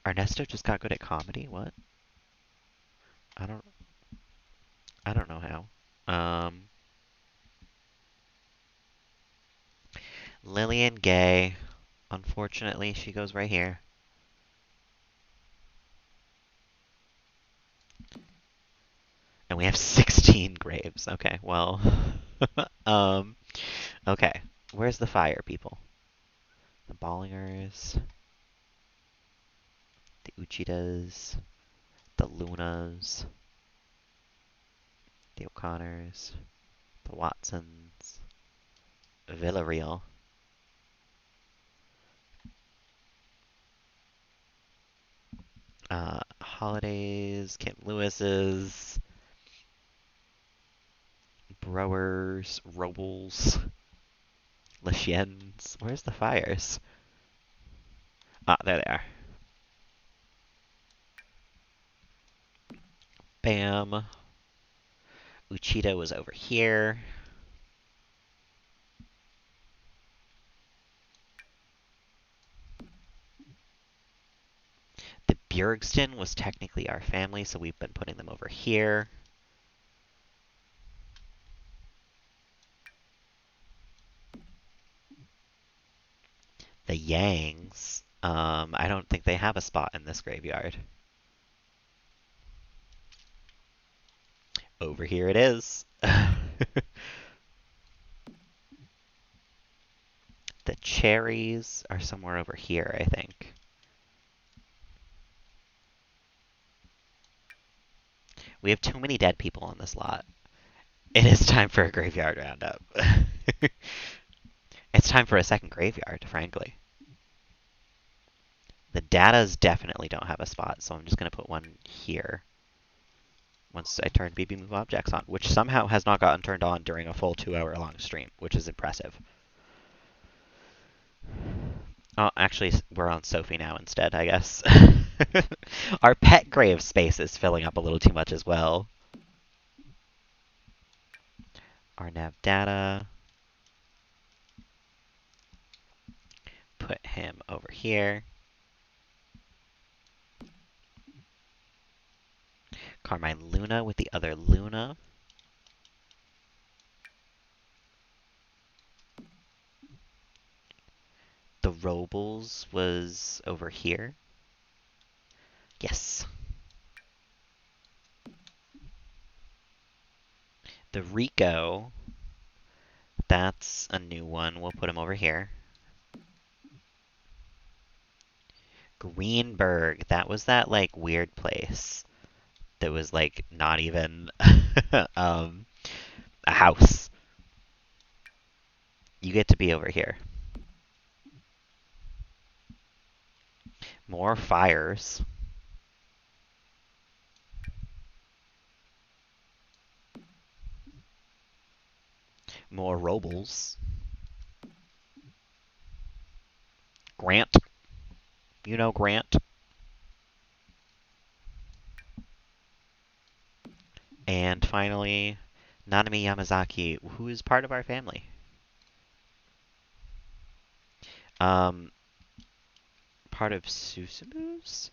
Ernesto just got good at comedy? What? I don't know how. Lillian Gay. Unfortunately, she goes right here. And we have 16 graves. Okay, well. Okay. Where's the fire, people? The Ballingers. The Uchidas. The Lunas. The O'Connors. The Watsons. Villarreal. Holidays. Kent Lewis's. Brewers. Robles. Lachens. Where's the fires? Ah, there they are. Bam. Uchida was over here. The Bjergston was technically our family, so we've been putting them over here. The Yangs, I don't think they have a spot in this graveyard. Over here it is. The Cherries are somewhere over here, I think. We have too many dead people on this lot. It is time for a graveyard roundup. It's time for a second graveyard, frankly. The Datas definitely don't have a spot, so I'm just going to put one here. Once I turn BB Move Objects on, which somehow has not gotten turned on during a full 2-hour-long stream, which is impressive. Oh, actually, we're on Sophie now instead, I guess. Our pet grave space is filling up a little too much as well. Arnav Data. Put him over here. Carmine Luna with the other Luna. The Robles was over here. Yes. The Rico, that's a new one. We'll put him over here. Greenberg, that was that like weird place that was like not even a house. You get to be over here. More fires. More Robles. Grant. You know Grant. And finally, Nanami Yamazaki, who is part of our family. Part of Susumu's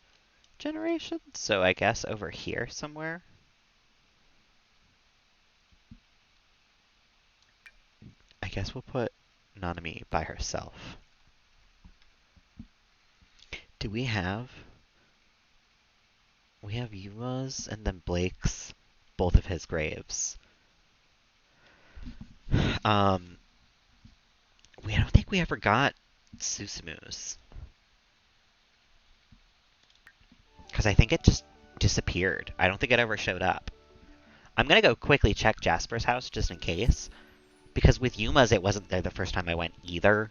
generation, so I guess over here somewhere. I guess we'll put Nanami by herself. Do we have... We have Yuma's and then Blake's, both of his graves. I don't think we ever got Susumu's. Because I think it just disappeared. I don't think it ever showed up. I'm going to go quickly check Jasper's house just in case. Because with Yuma's, it wasn't there the first time I went either.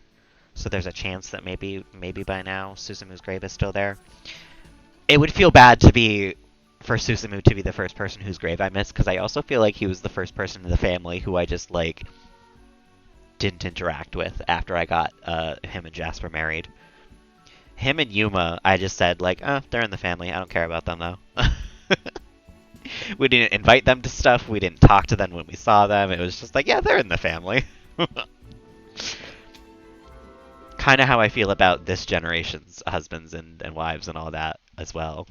So there's a chance that maybe by now Susumu's grave is still there. It would feel bad to be for Susumu to be the first person whose grave I missed, because I also feel like he was the first person in the family who I just, like, didn't interact with after I got him and Jasper married. Him and Yuma, I just said, like, they're in the family. I don't care about them, though. We didn't invite them to stuff. We didn't talk to them when we saw them. It was just like, yeah, they're in the family. Kind of how I feel about this generation's husbands and wives and all that as well.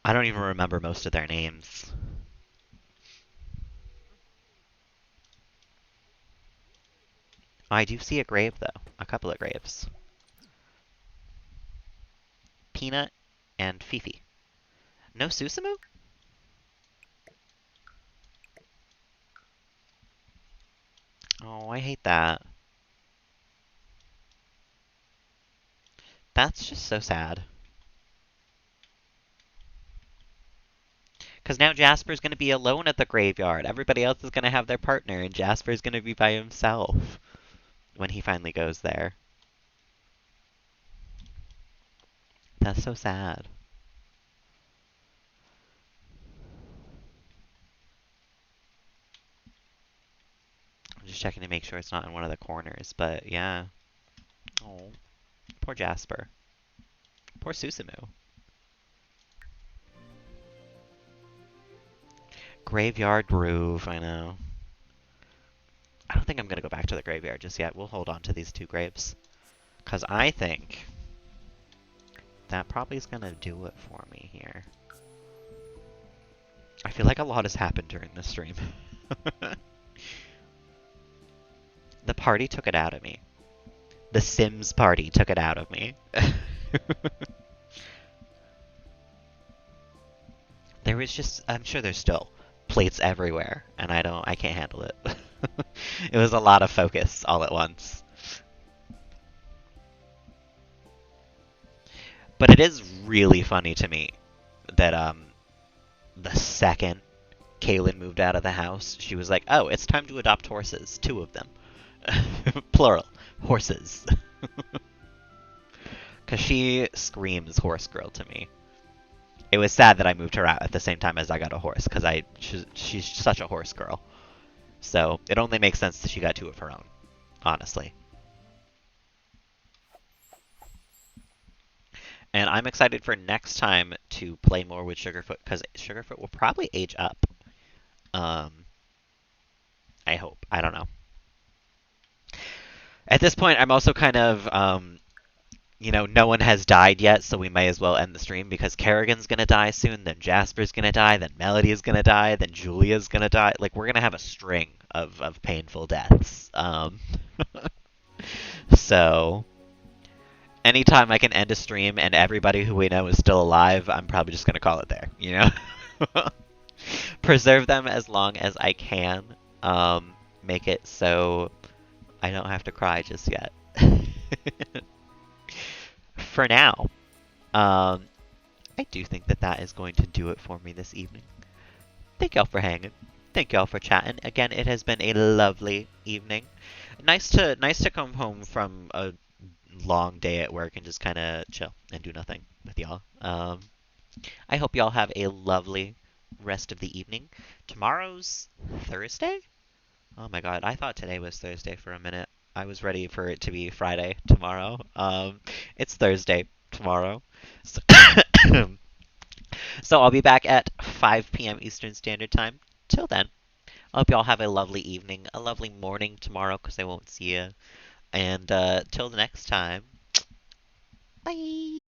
I don't even remember most of their names. I do see a grave, though. A couple of graves. Peanut and Fifi. No Susumu? Oh, I hate that. That's just so sad. Because now Jasper's going to be alone at the graveyard. Everybody else is going to have their partner, and Jasper's going to be by himself when he finally goes there. That's so sad. I'm just checking to make sure it's not in one of the corners, but yeah. Oh, poor Jasper. Poor Susumu. Graveyard Groove, I know. I don't think I'm going to go back to the graveyard just yet. We'll hold on to these two graves. Because I think that probably is going to do it for me here. I feel like a lot has happened during this stream. The party took it out of me. The Sims party took it out of me. There was just, I'm sure there's still plates everywhere, and I can't handle it. It was a lot of focus all at once. But it is really funny to me that the second Kaylin moved out of the house, she was like, "Oh, it's time to adopt horses, 2 of them." Plural, horses. Because she screams horse girl to me. It was sad that I moved her out at the same time as I got a horse, because she's such a horse girl. So it only makes sense that she got 2 of her own, honestly. And I'm excited for next time to play more with Sugarfoot, because Sugarfoot will probably age up. I hope. I don't know. At this point, I'm also kind of, no one has died yet, so we may as well end the stream, because Kerrigan's gonna die soon, then Jasper's gonna die, then Melody's gonna die, then Julia's gonna die. Like, we're gonna have a string of painful deaths. So, anytime I can end a stream and everybody who we know is still alive, I'm probably just gonna call it there, you know? Preserve them as long as I can. Make it so I don't have to cry just yet. For now, I do think that is going to do it for me this evening. Thank y'all for hanging. Thank y'all for chatting. Again, it has been a lovely evening. Nice to come home from a long day at work and just kind of chill and do nothing with y'all. I hope y'all have a lovely rest of the evening. Tomorrow's Thursday? Oh my god, I thought today was Thursday for a minute. I was ready for it to be Friday tomorrow. It's Thursday tomorrow. So, so I'll be back at 5 p.m. Eastern Standard Time. Till then, I hope y'all have a lovely evening, a lovely morning tomorrow, because I won't see you. And till the next time, bye!